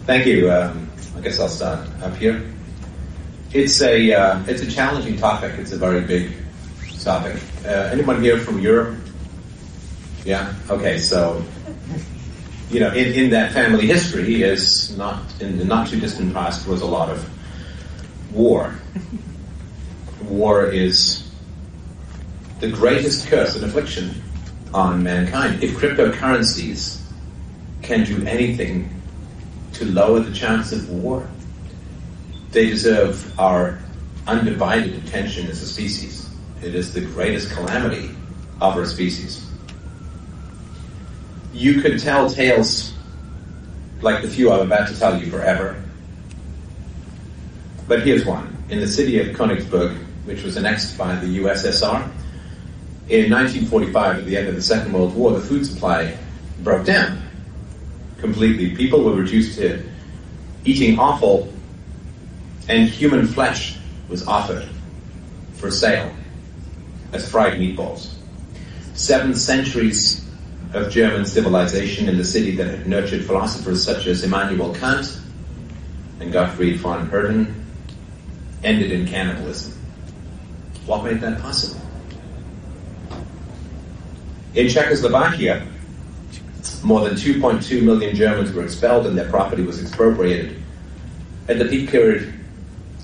Thank you. I guess I'll start up here. It's a challenging topic. It's a very big topic. Anyone here from Europe? Yeah? Okay, so, in that family history is not, in the not too distant past, was a lot of war. War is the greatest curse and affliction on mankind. If cryptocurrencies can do anything to lower the chance of war, they deserve our undivided attention as a species. It is the greatest calamity of our species. You could tell tales like the few I'm about to tell you forever. But here's one. In the city of Königsberg, which was annexed by the USSR, in 1945, at the end of the Second World War, the food supply broke down completely. People were reduced to eating offal, and human flesh was offered for sale as fried meatballs. 7 centuries of German civilization in the city that had nurtured philosophers such as Immanuel Kant and Gottfried von Herden ended in cannibalism. What made that possible? In Czechoslovakia, more than 2.2 million Germans were expelled and their property was expropriated. At the peak period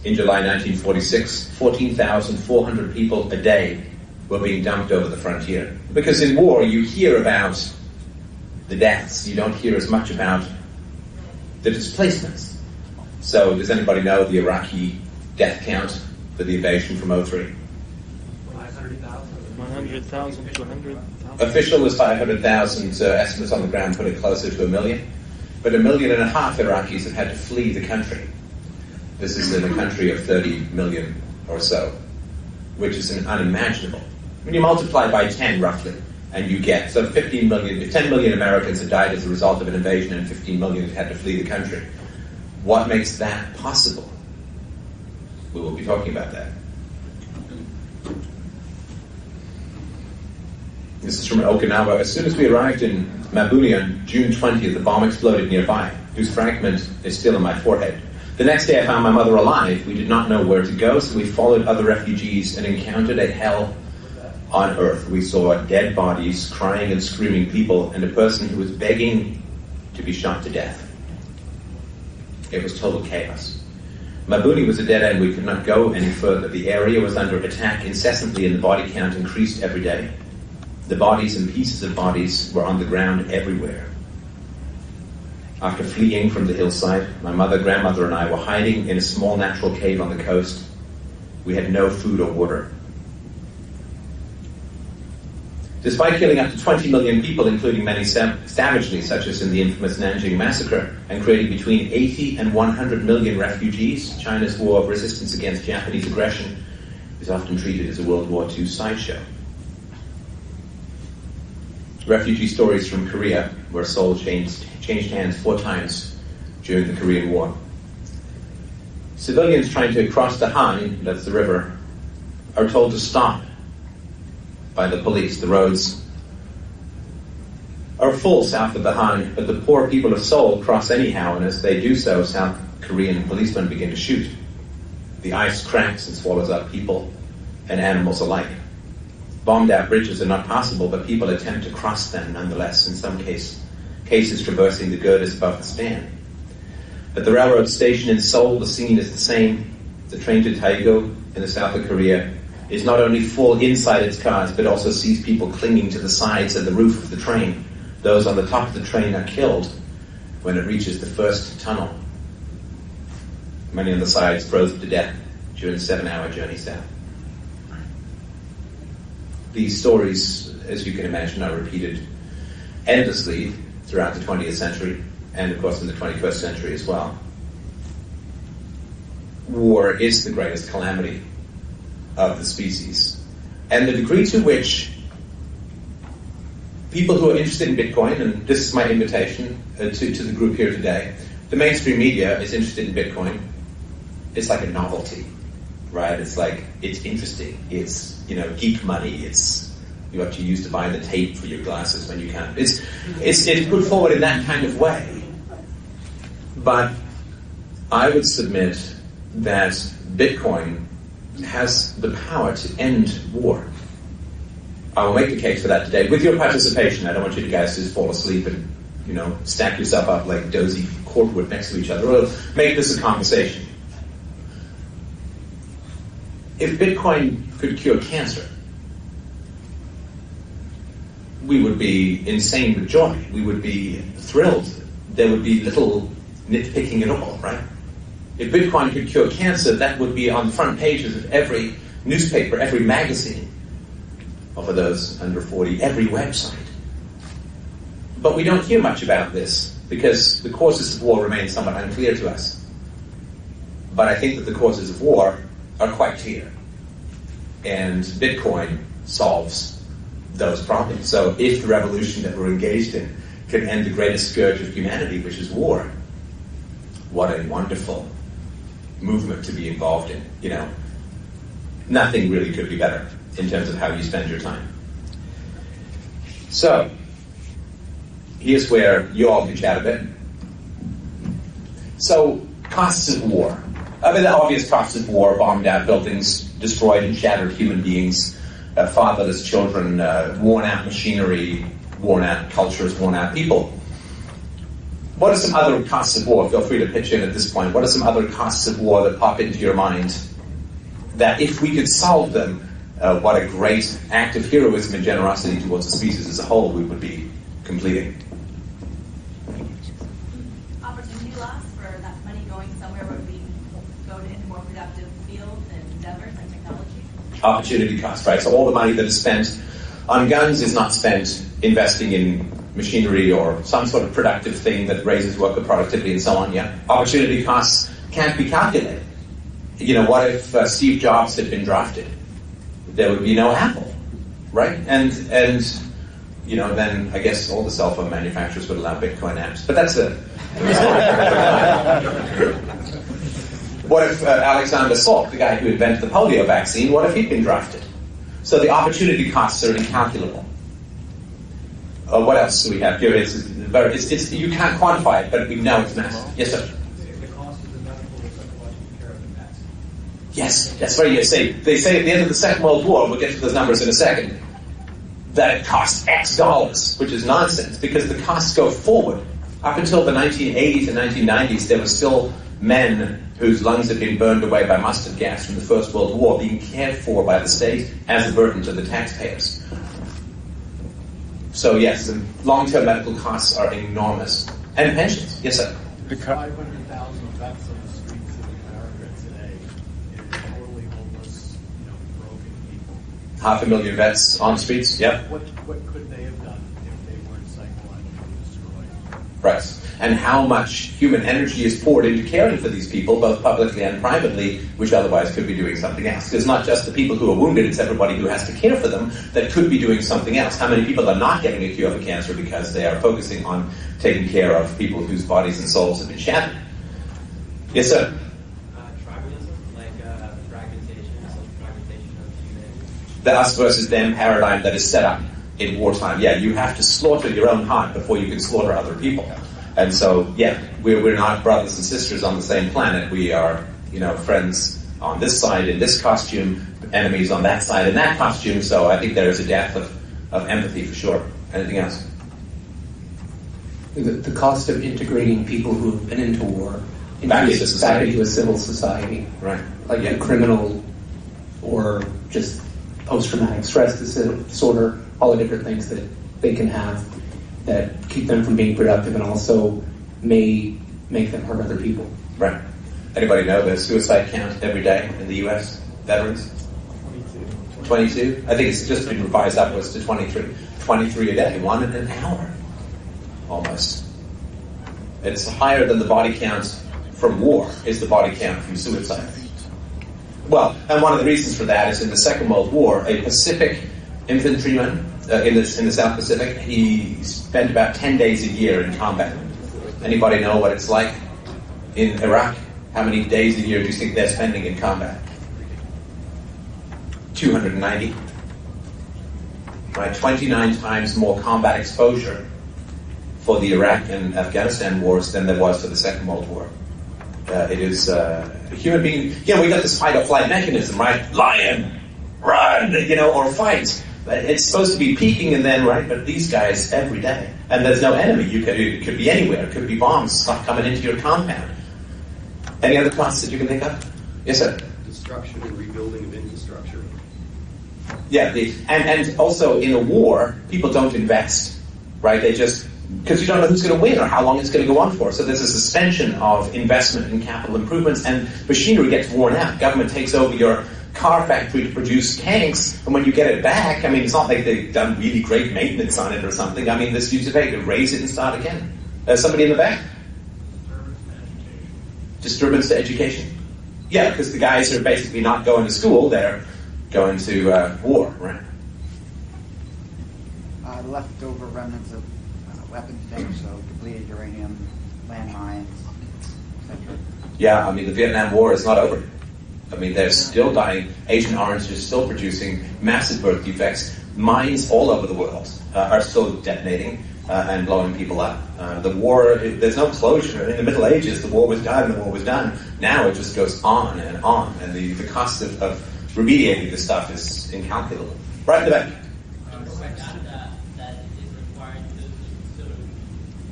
in July 1946, 14,400 people a day were being dumped over the frontier. Because in war, you hear about the deaths. You don't hear as much about the displacements. So, does anybody know the Iraqi death count for the invasion from 03? 100,000, 200,000. Official is 500,000. Estimates on the ground put it closer to 1 million. But 1.5 million Iraqis have had to flee the country. This is in a country of 30 million or so, which is unimaginable. When you multiply by 10 roughly, and you get, so 15 million, if 10 million Americans have died as a result of an invasion and 15 million have had to flee the country, what makes that possible? We will be talking about that. This is from Okinawa. As soon as we arrived in Mabuni on June 20th, the bomb exploded nearby, whose fragment is still in my forehead. The next day I found my mother alive. We did not know where to go, so we followed other refugees and encountered a hell on earth. We saw dead bodies, crying and screaming people, and a person who was begging to be shot to death. It was total chaos. Mabuni was a dead end. We could not go any further. The area was under attack incessantly and the body count increased every day. The bodies and pieces of bodies were on the ground everywhere. After fleeing from the hillside, my mother, grandmother, and I were hiding in a small natural cave on the coast. We had no food or water. Despite killing up to 20 million people, including many savagely, such as in the infamous Nanjing massacre, and creating between 80 and 100 million refugees, China's war of resistance against Japanese aggression is often treated as a World War II sideshow. Refugee stories from Korea, where Seoul changed hands 4 times during the Korean War. Civilians trying to cross the Han, that's the river, are told to stop by the police. The roads are full south of the Han, but the poor people of Seoul cross anyhow, and as they do so, South Korean policemen begin to shoot. The ice cracks and swallows up people and animals alike. Bombed-out bridges are not possible, but people attempt to cross them nonetheless, in some cases traversing the girders above the span. At the railroad station in Seoul, the scene is the same. The train to Daegu in the south of Korea is not only full inside its cars, but also sees people clinging to the sides and the roof of the train. Those on the top of the train are killed when it reaches the first tunnel. Many on the sides frozen to death during the 7-hour journey south. These stories, as you can imagine, are repeated endlessly throughout the 20th century, and of course in the 21st century as well. War is the greatest calamity of the species. And the degree to which people who are interested in Bitcoin, and this is my invitation to the group here today, the mainstream media is interested in Bitcoin. It's like a novelty, right? It's like, it's interesting. It's, geek money. It's what you use to buy the tape for your glasses when you can't. It's put forward in that kind of way. But I would submit that Bitcoin has the power to end war. I will make the case for that today with your participation. I don't want you guys to just fall asleep and, stack yourself up like dozy cordwood next to each other. We'll make this a conversation. If Bitcoin could cure cancer, we would be insane with joy. We would be thrilled. There would be little nitpicking at all, right? If Bitcoin could cure cancer, that would be on the front pages of every newspaper, every magazine, or for those under 40, every website. But we don't hear much about this because the causes of war remain somewhat unclear to us. But I think that the causes of war are quite clear. And Bitcoin solves those problems. So if the revolution that we're engaged in can end the greatest scourge of humanity, which is war, what a wonderful movement to be involved in. Nothing really could be better in terms of how you spend your time. So, here's where you all can chat a bit. So, costs of war. The obvious costs of war: bombed out buildings, destroyed and shattered human beings, fatherless children, worn out machinery, worn out cultures, worn out people. What are some other costs of war? Feel free to pitch in at this point. What are some other costs of war that pop into your mind that if we could solve them, what a great act of heroism and generosity towards the species as a whole we would be completing? Opportunity loss for that money going somewhere where we go into more productive fields and endeavors and technology. Opportunity cost, right? So all the money that is spent on guns is not spent investing in machinery or some sort of productive thing that raises worker productivity and so on, yeah? Opportunity costs can't be calculated. What if Steve Jobs had been drafted? There would be no Apple, right? And then I guess all the cell phone manufacturers would allow Bitcoin apps. But that's What if Alexander Salk, the guy who invented the polio vaccine, what if he'd been drafted? So the opportunity costs are incalculable. What else do we have here? You can't quantify it, but we know it's massive. Yes, sir? The cost of the medical and psychological care of the vaccine. Yes, that's right. They say at the end of the Second World War, we'll get to those numbers in a second, that it cost X dollars, which is nonsense because the costs go forward. Up until the 1980s and 1990s, there were still men whose lungs had been burned away by mustard gas from the First World War being cared for by the state as a burden to the taxpayers. So yes, the long-term medical costs are enormous. And pensions. Yes, sir? 500,000 vets on the streets of America today, totally homeless, broken people. 500,000 vets on streets, yep. What could they have done if they weren't psychologically destroyed? Right. And how much human energy is poured into caring for these people, both publicly and privately, which otherwise could be doing something else. It's not just the people who are wounded, it's everybody who has to care for them that could be doing something else. How many people are not getting a cure for cancer because they are focusing on taking care of people whose bodies and souls have been shattered? Yes, sir? Tribalism, like the fragmentation of humanity. The us versus them paradigm that is set up in wartime. Yeah, you have to slaughter your own heart before you can slaughter other people. And so, yeah, we're not brothers and sisters on the same planet. We are, friends on this side in this costume, enemies on that side in that costume. So I think there is a depth of empathy for sure. Anything else? The cost of integrating people who have been into war back into a civil society. Right. Like a criminal or just post-traumatic stress disorder, all the different things that they can have that keep them from being productive and also may make them hurt other people. Right. Anybody know the suicide count every day in the U.S. veterans? 22? I think it's just been revised upwards to 23. 23 a day, one in an hour, almost. It's higher than the body count from war is the body count from suicide. Well, and one of the reasons for that is in the Second World War, a Pacific infantryman in the South Pacific, he spent about 10 days a year in combat. Anybody know what it's like in Iraq? How many days a year do you think they're spending in combat? 290. Right, 29 times more combat exposure for the Iraq and Afghanistan wars than there was for the Second World War. It is a human being. You know, we got this fight or flight mechanism, right? Lion, run, you know, or fight. It's supposed to be peaking and then, right? But these guys every day, and there's no enemy. It could be anywhere. It could be bombs stuff coming into your compound. Any other thoughts that you can think of? Yes, sir. Destruction and rebuilding of infrastructure. Yeah, and also in a war, people don't invest, right? They just, because you don't know who's going to win or how long it's going to go on for. So there's a suspension of investment in capital improvements, and machinery gets worn out. Government takes over your car factory to produce tanks, and when you get it back, I mean, it's not like they've done really great maintenance on it or something. I mean, this used to take raise it and start again. Somebody in the back? Disturbance to education. Yeah, because the guys are basically not going to school, they're going to war, right? Leftover remnants of weapons damage, so depleted uranium, landmines, etc. Yeah, I mean, the Vietnam War is not over. I mean, they're still dying. Agent Orange is still producing massive birth defects. Mines all over the world are still detonating and blowing people up. The war, there's no closure. In the Middle Ages, the war was done, the war was done. Now it just goes on, and the cost of remediating this stuff is incalculable. Right in the back. That is required to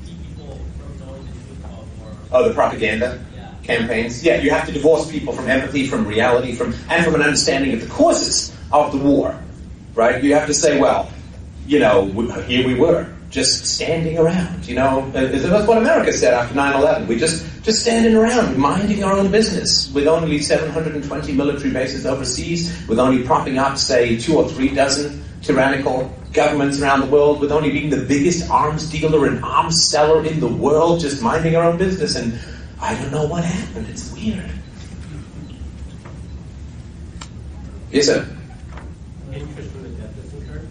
keep people from going to football or... Oh, the propaganda campaigns? Yeah, you have to divorce people from empathy, from reality, and from an understanding of the causes of the war, right? You have to say, well, you know, here we were, just standing around, you know. That's what America said after 9/11. We just standing around, minding our own business, with only 720 military bases overseas, with only propping up, say, 2 or 3 dozen tyrannical governments around the world, with only being the biggest arms dealer and arms seller in the world, just minding our own business. And I don't know what happened. It's weird. Yes, sir? Interest from the debt that's incurred?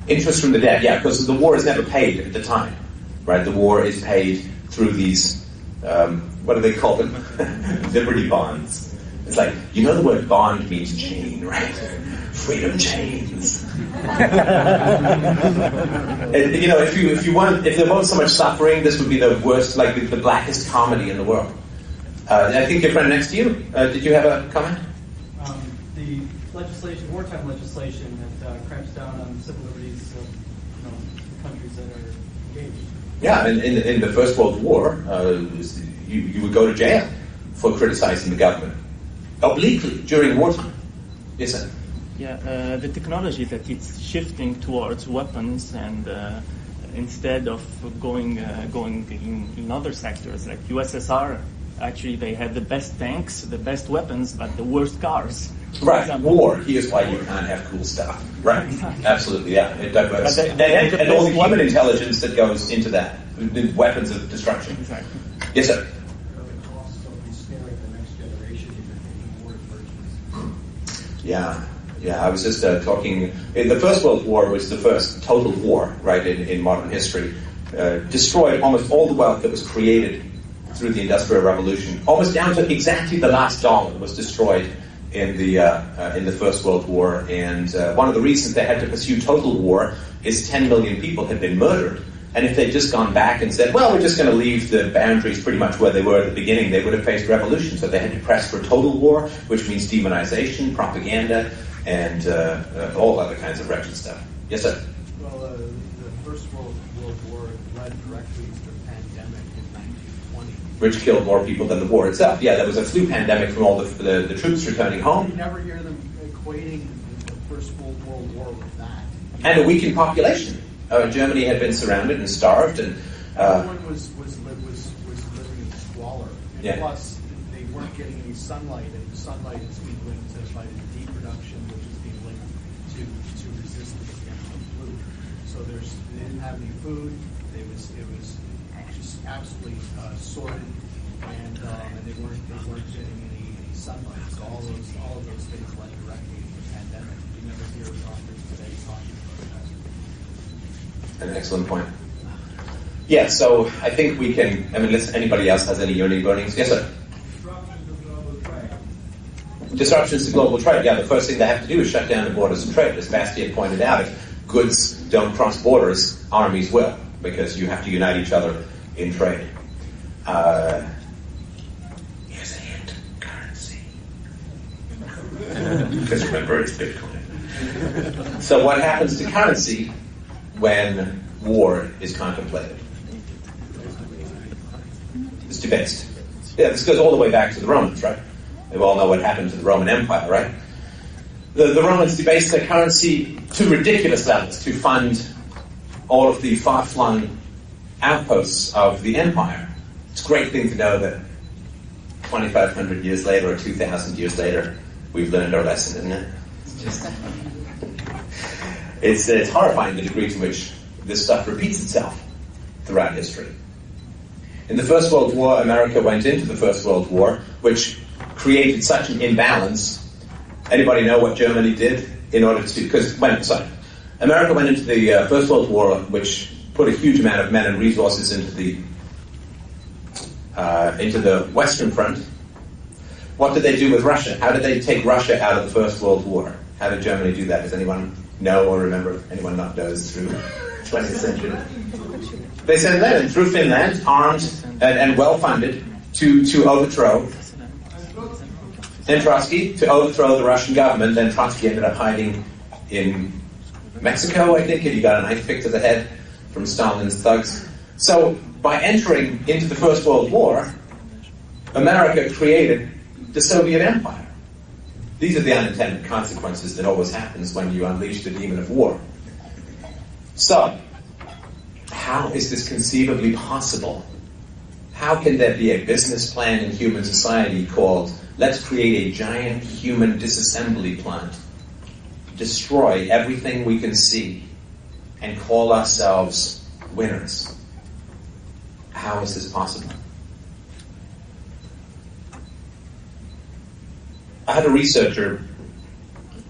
Interest from the debt, yeah, because the war is never paid at the time, right? The war is paid through these, what do they call them? Liberty bonds. It's like, you know the word bond means chain, right? Freedom chains. And, you know, if there wasn't so much suffering, this would be the worst, like the blackest comedy in the world. I think your friend next to you, did you have a comment? The legislation, wartime legislation that cramps down on civil liberties of countries that are engaged. Yeah, in the First World War, you would go to jail for criticizing the government obliquely during wartime. Yes, sir. Yeah, the technology that it's shifting towards weapons, and instead of going in other sectors like USSR, actually they had the best tanks, the best weapons, but the worst cars. Right, war. Here's why you can't have cool stuff. Right, absolutely, yeah. It diverts. And all the human intelligence that goes into that, the weapons of destruction. Exactly. Yes, sir. Yeah, I was just talking. The First World War was the first total war, right, in modern history. Destroyed almost all the wealth that was created through the Industrial Revolution. Almost down to exactly the last dollar was destroyed in the First World War. And one of the reasons they had to pursue total war is 10 million people had been murdered. And if they'd just gone back and said, well, we're just going to leave the boundaries pretty much where they were at the beginning, they would have faced revolution. So they had to press for total war, which means demonization, propaganda, and all other kinds of wretched stuff. Yes, sir? Well, the First World War led directly to the pandemic in 1920. Which killed more people than the war itself. Yeah, there was a flu pandemic from all the troops returning home. You never hear them equating the First World War with that. And a weakened population. Germany had been surrounded and starved, and everyone was living in squalor. And yeah. Plus, they weren't getting any sunlight, and sunlight is being linked to vitamin D production, which is being linked to resistance against the flu. So they didn't have any food. It was just absolutely sordid, and they weren't getting any sunlight. So all of those things led directly to the pandemic. You never hear authors today talking about that. An excellent point. Yeah, so I think we can, unless anybody else has any yearning burnings. Yes, sir? Disruptions of global trade. Disruptions to global trade. Yeah, the first thing they have to do is shut down the borders of trade. As Bastien pointed out, if goods don't cross borders, armies will. because you have to unite each other in trade. Here's a hint, currency. Because remember, it's Bitcoin. So what happens to currency when war is contemplated? It's debased. Yeah, this goes all the way back to the Romans, right? We all know what happened to the Roman Empire, right? The Romans debased their currency to ridiculous levels to fund all of the far-flung outposts of the empire. It's a great thing to know that 2,500 years later or 2,000 years later, we've learned our lesson, isn't it? It's horrifying the degree to which this stuff repeats itself throughout history. In the First World War, America went into the First World War, which created such an imbalance. Anybody know what Germany did in order to... America went into the First World War, which put a huge amount of men and resources into the Western Front. What did they do with Russia? How did they take Russia out of the First World War? How did Germany do that? Does anyone know or remember? Anyone not knows through 20th century? They sent men through Finland, armed and well-funded, to overthrow. Then Trotsky, to overthrow the Russian government. Then Trotsky ended up hiding in Mexico, I think, and he got a knife pick to the head from Stalin's thugs. So, by entering into the First World War, America created the Soviet Empire. These are the unintended consequences that always happens when you unleash the demon of war. So, how is this conceivably possible? How can there be a business plan in human society called, let's create a giant human disassembly plant, destroy everything we can see, and call ourselves winners? How is this possible? I had a researcher.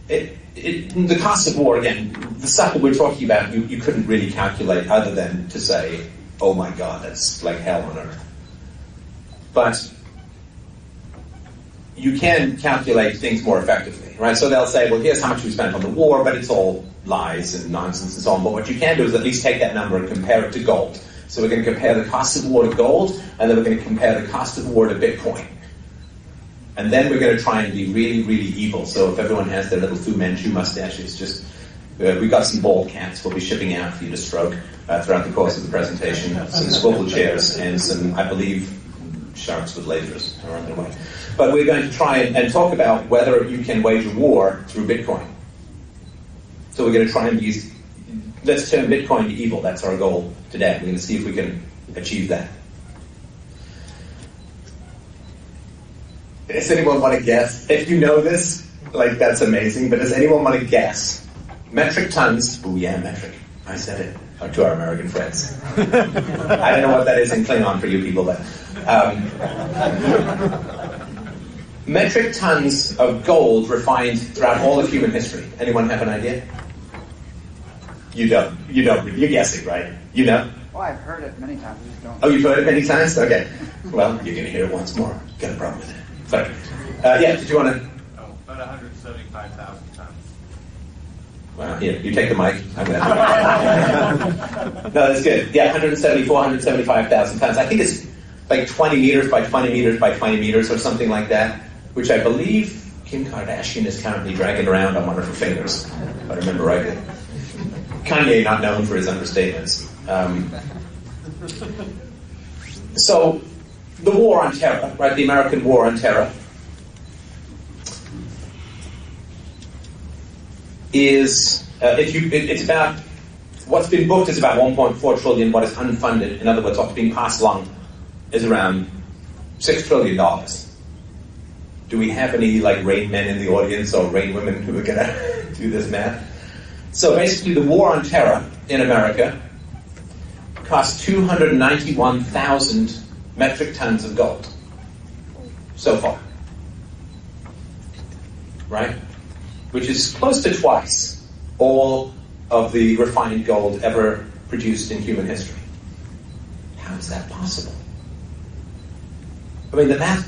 The cost of war, again, the stuff that we're talking about, you couldn't really calculate other than to say, oh my God, that's like hell on earth. But you can calculate things more effectively, right? So they'll say, well, here's how much we spent on the war, but it's all lies and nonsense and so on. But what you can do is at least take that number and compare it to gold. So we're going to compare the cost of war to gold, and then we're going to compare the cost of war to Bitcoin. And then we're going to try and be really, really evil. So if everyone has their little Fu Manchu mustaches, just we've got some bald cats we'll be shipping out for you to stroke throughout the course of the presentation. Some swivel chairs and some, I believe, sharks with lasers are on their way. But we're going to try and talk about whether you can wage a war through Bitcoin. So we're going to try and let's turn Bitcoin to evil. That's our goal today. We're going to see if we can achieve that. Does anyone want to guess? If you know this, that's amazing, but does anyone want to guess? Metric tons, oh yeah, metric, I said it, to our American friends. I don't know what that is in Klingon for you people, but... metric tons of gold refined throughout all of human history. Anyone have an idea? You don't. You're guessing, right? You know? Well, I've heard it many times. I just don't. Oh, you've heard it many times? Okay. Well, you're going to hear it once more. Got a problem with it. Sorry. Yeah, did you want to... Oh, about 175,000 tons. Well, here, you take the mic. I'm going to... No, that's good. Yeah, 175,000 tons. I think it's like 20 meters by 20 meters by 20 meters or something like that, which I believe Kim Kardashian is currently dragging around on one of her fingers, if I remember rightly. Kanye not known for his understatements. So, the war on terror, right? The American war on terror is, it's about, what's been booked is about 1.4 trillion, what is unfunded, in other words, what's being passed along is around $6 trillion. Do we have any, rain men in the audience or rain women who are going to do this math? So basically, the war on terror in America cost 291,000 metric tons of gold so far, right? Which is close to twice all of the refined gold ever produced in human history. How is that possible? I mean, the math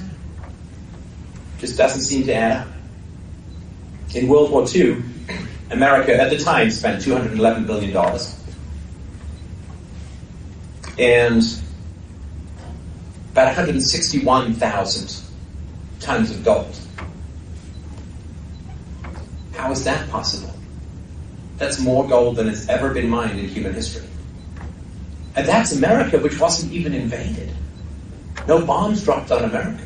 just doesn't seem to add up. In World War II, America at the time spent $211 billion. and about 161,000 tons of gold. How is that possible? That's more gold than has ever been mined in human history. And that's America, which wasn't even invaded. No bombs dropped on America.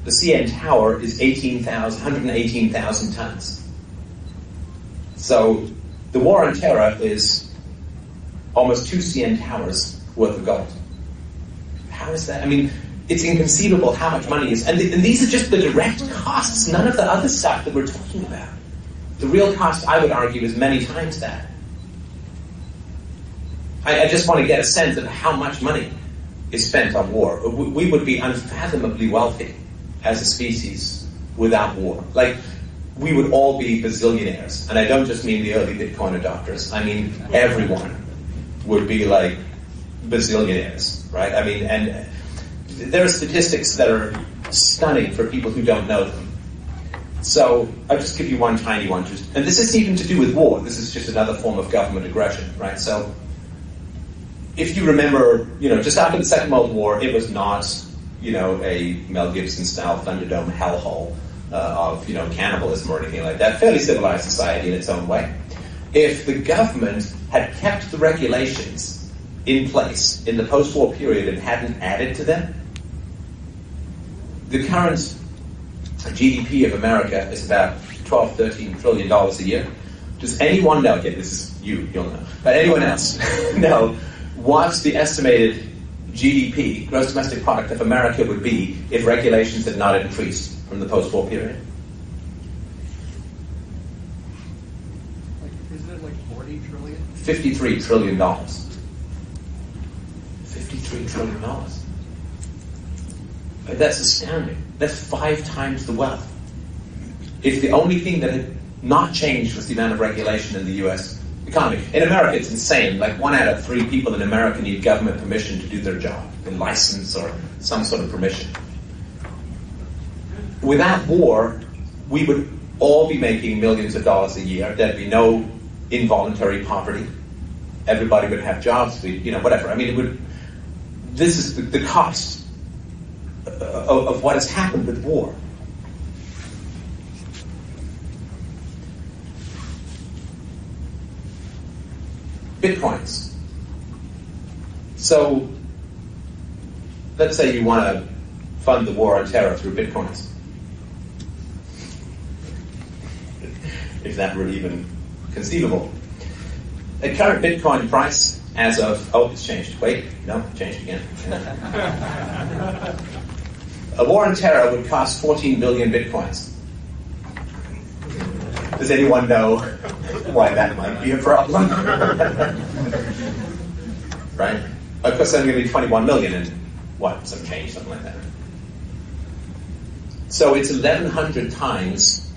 The CN Tower is 118,000 tons. So the war on terror is almost 2 CN Towers worth of gold. How is that? I mean, it's inconceivable how much money is... And these are just the direct costs, none of the other stuff that we're talking about. The real cost, I would argue, is many times that. I just want to get a sense of how much money is spent on war. We would be unfathomably wealthy as a species without war. Like, we would all be bazillionaires. And I don't just mean the early Bitcoin adopters. I mean, everyone would be like bazillionaires, right? I mean, and there are statistics that are stunning for people who don't know them. So I'll just give you one tiny one. And this isn't even to do with war. This is just another form of government aggression, right? So if you remember, just after the Second World War, it was not, a Mel Gibson-style Thunderdome hellhole of, cannibalism or anything like that. Fairly civilized society in its own way. If the government had kept the regulations in place in the post-war period and hadn't added to them, the current GDP of America is about $12-13 trillion a year. Does anyone know, okay, this is you'll know, but anyone else know what's the estimated GDP, gross domestic product, of America would be if regulations had not increased from the post-war period? Isn't it like 40 trillion? $53 trillion. $53 trillion. That's astounding. That's 5 times the wealth. If the only thing that had not changed was the amount of regulation in the U.S. economy. In America, it's insane. Like 1 out of 3 people in America need government permission to do their job, a license or some sort of permission. Without war, we would all be making millions of dollars a year. There'd be no involuntary poverty. Everybody would have jobs, whatever. I mean, it would. This is the cost of what has happened with war. Bitcoins. So, let's say you want to fund the war on terror through Bitcoins. Is that really even conceivable? At current Bitcoin price, as of... Oh, it's changed. Wait, no, it changed again. A war on terror would cost 14 billion Bitcoins. Does anyone know why that might be a problem? Right? Of course, I'm going to be 21 million and some change, something like that. So it's 1,100 times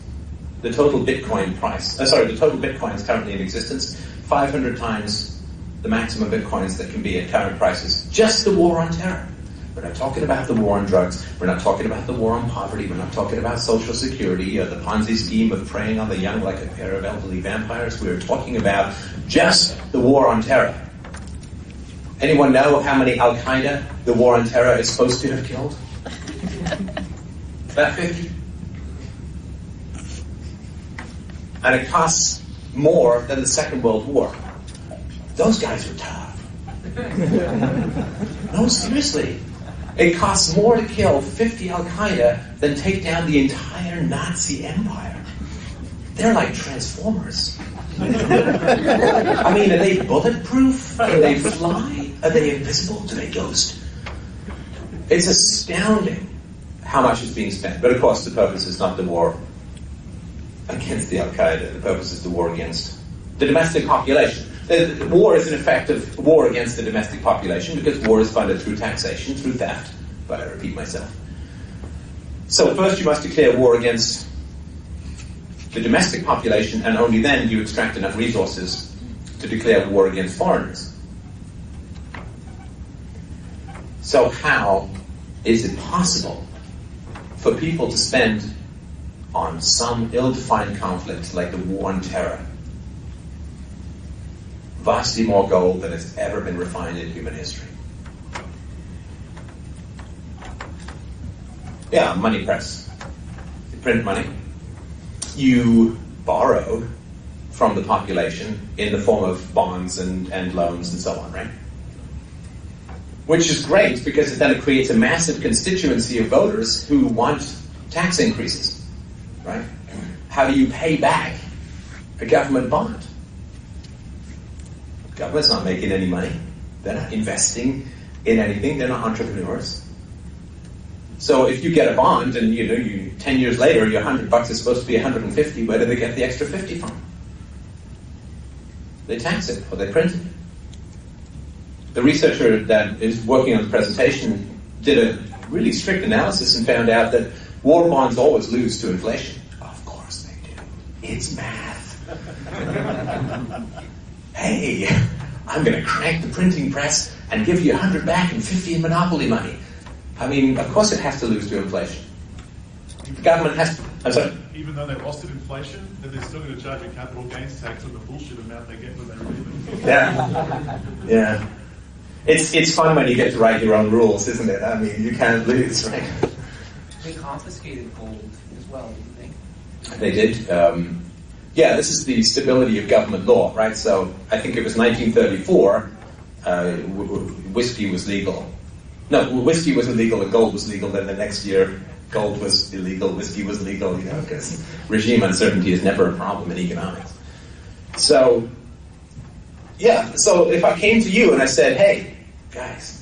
the total Bitcoin price. The total Bitcoins currently in existence, 500 times the maximum Bitcoins that can be at current prices. Just the war on terror. We're not talking about the war on drugs. We're not talking about the war on poverty. We're not talking about Social Security or the Ponzi scheme of preying on the young like a pair of elderly vampires. We're talking about just the war on terror. Anyone know how many Al-Qaeda the war on terror is supposed to have killed? About 50. And it costs more than the Second World War. Those guys are tough. No, seriously. It costs more to kill 50 Al-Qaeda than take down the entire Nazi empire. They're like Transformers. I mean, are they bulletproof? Do they fly? Are they invisible? Do they ghost? It's astounding how much is being spent. But of course, the purpose is not the war against the Al-Qaeda. The purpose is the war against the domestic population. The war is in effect a war against the domestic population because war is funded through taxation, through theft. But I repeat myself. So first you must declare war against the domestic population, and only then do you extract enough resources to declare war against foreigners. So how is it possible for people to spend on some ill-defined conflict like the war on terror vastly more gold than has ever been refined in human history. Yeah, money press. You print money. You borrow from the population in the form of bonds and loans and so on, right? Which is great because then it creates a massive constituency of voters who want tax increases, right? How do you pay back a government bond? The government's not making any money. They're not investing in anything. They're not entrepreneurs. So if you get a bond and you 10 years later your $100 is supposed to be 150, where do they get the extra 50 from? They tax it or they print it. The researcher that is working on the presentation did a really strict analysis and found out that war bonds always lose to inflation. Of course they do. It's math. Hey, I'm going to crank the printing press and give you 100 back and 50 in monopoly money. I mean, of course it has to lose to inflation. The government has to... I'm sorry? Even though they lost in inflation, then they're still going to charge a capital gains tax on the bullshit amount they get when they leave it. Yeah. Yeah. It's fun when you get to write your own rules, isn't it? I mean, you can't lose, right? They confiscated gold as well, didn't they? They did. Yeah, this is the stability of government law, right? So I think it was 1934, whiskey was legal. No, whiskey was illegal and gold was legal. Then the next year, gold was illegal, whiskey was legal, because regime uncertainty is never a problem in economics. So, yeah, so if I came to you and I said, hey, guys,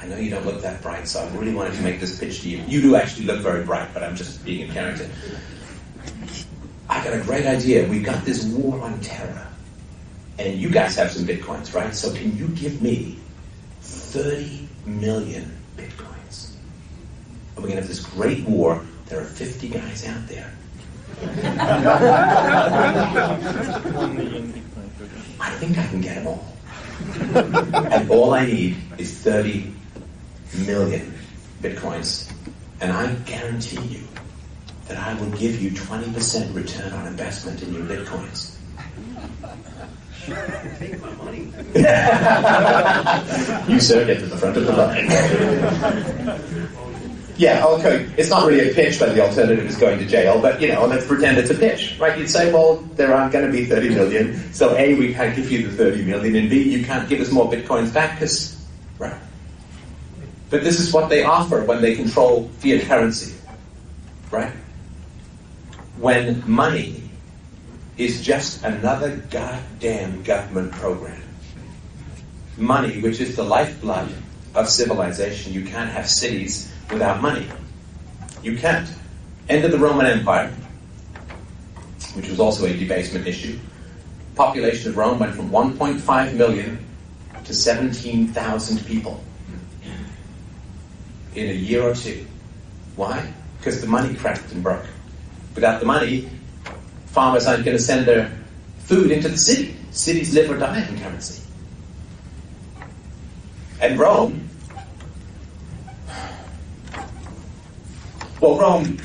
I know you don't look that bright, so I really wanted to make this pitch to you. You do actually look very bright, but I'm just being in character. I got a great idea. We've got this war on terror. And you guys have some bitcoins, right? So can you give me 30 million bitcoins? And we're going to have this great war. There are 50 guys out there. 1 million Bitcoin. I think I can get them all. And all I need is 30 million bitcoins. And I guarantee you that I will give you 20% return on investment in your bitcoins. Take my money. You, sir, get to the front of the line. Yeah, okay, it's not really a pitch when the alternative is going to jail, but, let's pretend it's a pitch, right? You'd say, well, there aren't going to be 30 million, so A, we can't give you the 30 million, and B, you can't give us more bitcoins back, because, right? But this is what they offer when they control fiat currency, right? When money is just another goddamn government program. Money, which is the lifeblood of civilization. You can't have cities without money. You can't. End of the Roman Empire, which was also a debasement issue. Population of Rome went from 1.5 million to 17,000 people in a year or two. Why? Because the money cracked and broke. Without the money, farmers aren't going to send their food into the city. Cities live or die in currency. And Rome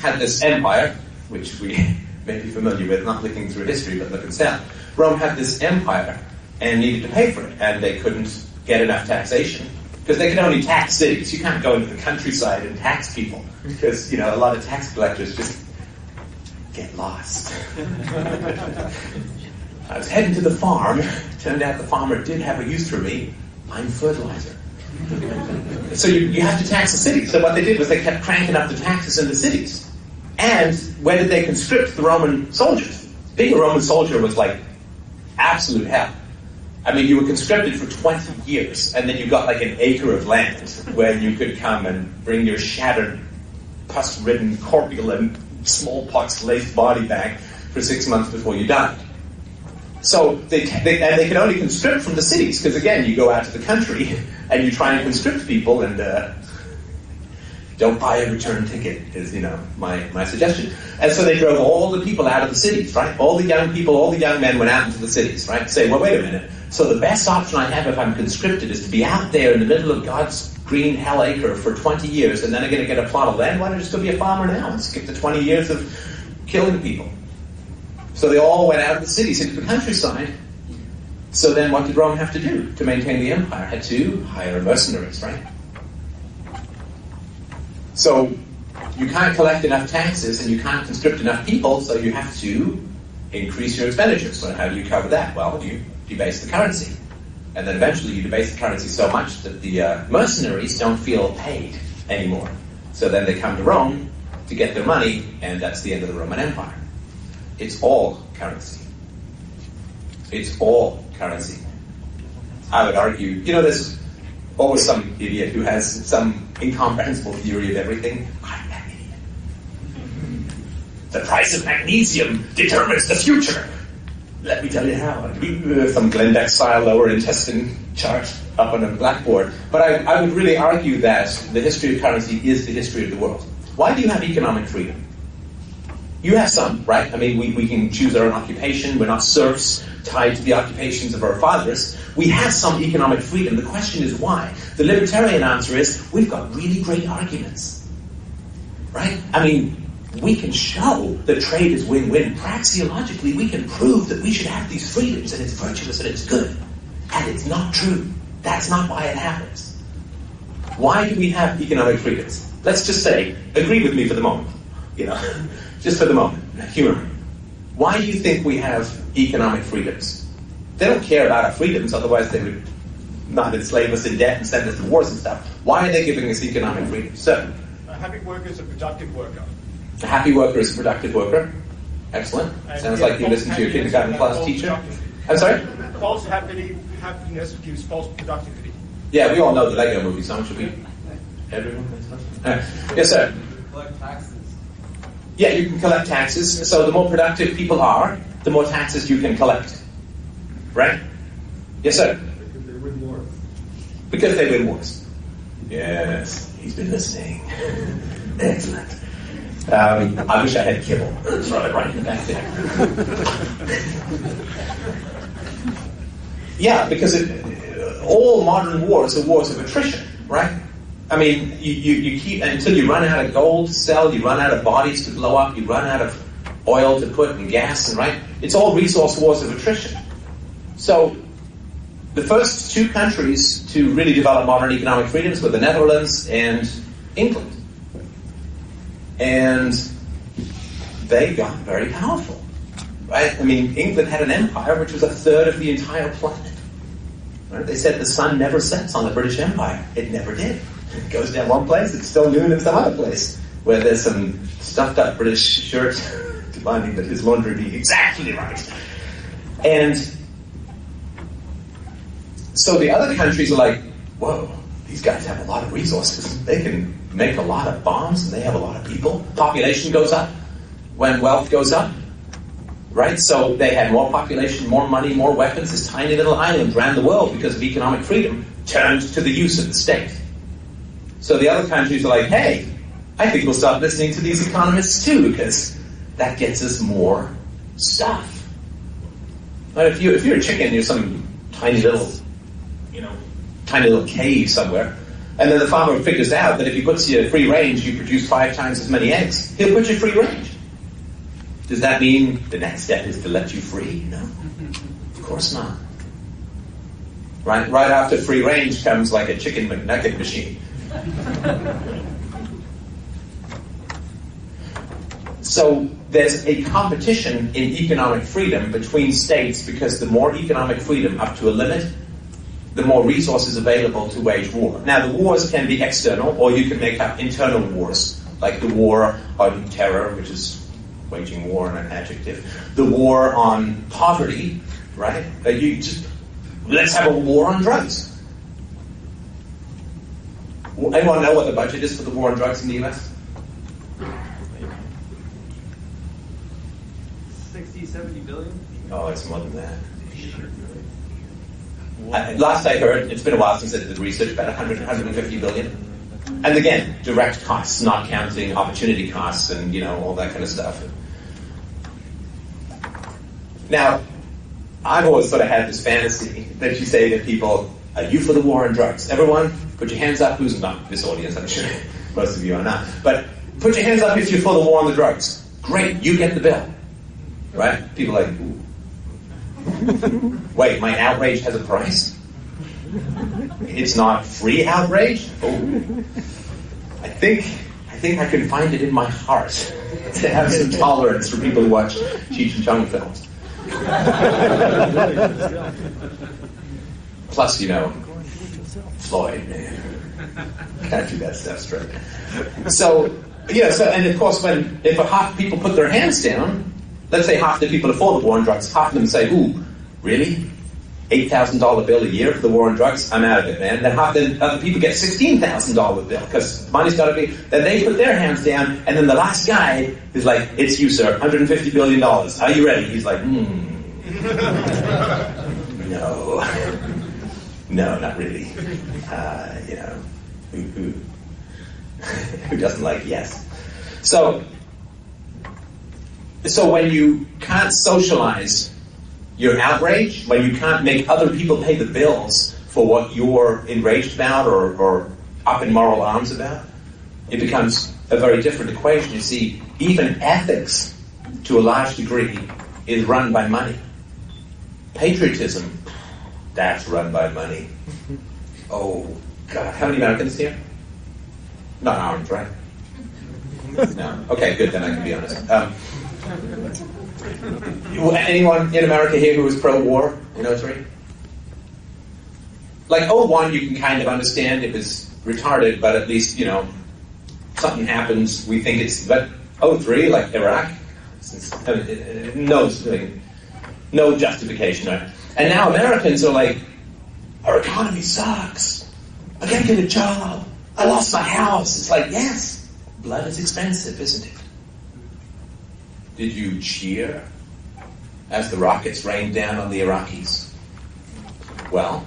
had this empire, which we may be familiar with, not looking through history, but looking south. Rome had this empire and needed to pay for it, and they couldn't get enough taxation because they could only tax cities. You can't go into the countryside and tax people because, a lot of tax collectors just get lost. I was heading to the farm. Turned out the farmer did have a use for me. I'm fertilizer. So you have to tax the cities. So what they did was they kept cranking up the taxes in the cities. And where did they conscript the Roman soldiers? Being a Roman soldier was like absolute hell. I mean, you were conscripted for 20 years, and then you got like an acre of land where you could come and bring your shattered, pus-ridden, corpulent, smallpox-laced body back for 6 months before you died. So they could only conscript from the cities, because again, you go out to the country and you try and conscript people, and don't buy a return ticket is, my suggestion. And so they drove all the people out of the cities, right? All the young people, all the young men went out into the cities, right? Say, well, wait a minute. So the best option I have if I'm conscripted is to be out there in the middle of God's green hell acre for 20 years, and then I'm going to get a plot of land. Why don't I just go be a farmer now and skip the 20 years of killing people? So they all went out of the cities into the countryside, So then what did Rome have to do to maintain the empire? Had to hire mercenaries, right? So you can't collect enough taxes and you can't conscript enough people, so you have to increase your expenditures. So how do you cover that? Well, you debase the currency. And then eventually you debase the currency so much that the mercenaries don't feel paid anymore. So then they come to Rome to get their money, and that's the end of the Roman Empire. It's all currency. It's all currency. I would argue, there's always some idiot who has some incomprehensible theory of everything. I'm that idiot. The price of magnesium determines the future. Let me tell you how. Some Glendeck-style lower intestine chart up on a blackboard. But I would really argue that the history of currency is the history of the world. Why do you have economic freedom? You have some, right? I mean, we can choose our own occupation. We're not serfs tied to the occupations of our fathers. We have some economic freedom. The question is why? The libertarian answer is we've got really great arguments, right? I mean, we can show that trade is win-win. Praxeologically, we can prove that we should have these freedoms and it's virtuous and it's good. And it's not true. That's not why it happens. Why do we have economic freedoms? Let's just say, agree with me for the moment, just for the moment, humor me. Why do you think we have economic freedoms? They don't care about our freedoms, otherwise they would not enslave us in debt and send us to wars and stuff. Why are they giving us economic freedoms? So, a happy worker is a productive worker. A happy worker is a productive worker. Excellent. Sounds like you listened to your kindergarten class teacher. I'm sorry? False happiness gives false productivity. Yeah, we all know the Lego movie song, should we? Everyone? Yes, sir. Collect taxes. Yeah, you can collect taxes. So the more productive people are, the more taxes you can collect. Right? Yes, sir. Because they win wars. Because they win wars. Yes, he's been listening. Excellent. I wish I had kibble. Throw it right in the back there. Yeah, because all modern wars are wars of attrition, right? I mean, you keep, until you run out of gold to sell, you run out of bodies to blow up, you run out of oil to put in gas, and right? It's all resource wars of attrition. So, the first two countries to really develop modern economic freedoms were the Netherlands and England. And they got very powerful, right? I mean, England had an empire which was a third of the entire planet. Right? They said the sun never sets on the British Empire. It never did. It goes down one place, it's still noon in some other place, where there's some stuffed up British shirt demanding that his laundry be exactly right. And so the other countries are like, whoa, these guys have a lot of resources. They can make a lot of bombs and they have a lot of people. Population goes up when wealth goes up, right? So they had more population, more money, more weapons. This tiny little island ran the world because of economic freedom, turned to the use of the state. So the other countries are like, hey, I think we'll start listening to these economists too, because that gets us more stuff. But if you're a chicken, you're some tiny little cave somewhere, and then the farmer figures out that if he puts you free range, you produce 5 times as many eggs. He'll put you free range. Does that mean the next step is to let you free? No, of course not. Right after free range comes like a chicken McNugget machine. So there's a competition in economic freedom between states because the more economic freedom up to a limit, the more resources available to wage war. Now, the wars can be external, or you can make up internal wars, like the war on terror, which is waging war and an adjective. The war on poverty, right? Let's have a war on drugs. Anyone know what the budget is for the war on drugs in the U.S.? 60, 70 billion? Oh, it's more than that. Last I heard, it's been a while since I did the research, about 150 billion. And again, direct costs, not counting opportunity costs and, all that kind of stuff. Now, I've always sort of had this fantasy that you say to people, are you for the war on drugs? Everyone, put your hands up. Who's not this audience? I'm sure most of you are not. But put your hands up if you're for the war on the drugs. Great, you get the bill. Right? People are like, ooh. Wait, my outrage has a price? It's not free outrage? Oh. I think I can find it in my heart to have some tolerance for people who watch Cheech and Chong films. Plus, Floyd, man. Can't do that stuff straight. So, and of course, if half the people put their hands down, let's say half the people are for the war on drugs, half of them say, ooh, really? $8,000 bill a year for the war on drugs? I'm out of it, man. Then half the other people get $16,000 bill because money's got to be. Then they put their hands down, and then the last guy is like, "It's you, sir. $150 billion. Are you ready?" He's like, no, not really. Who doesn't like yes? So when you can't socialize your outrage, when you can't make other people pay the bills for what you're enraged about or up in moral arms about, it becomes a very different equation. You see, even ethics, to a large degree, is run by money. Patriotism, that's run by money. Oh, God. How many Americans here? Not armed, right? No. Okay, good, then I can be honest. Anyone in America here who was pro-war in 03? Like 01 you can kind of understand, it was retarded, but at least, something happens, we think it's, but 03, like Iraq, no justification. Right? And now Americans are like, our economy sucks, I can't get a job, I lost my house. It's like, yes, blood is expensive, isn't it? Did you cheer as the rockets rained down on the Iraqis? Well,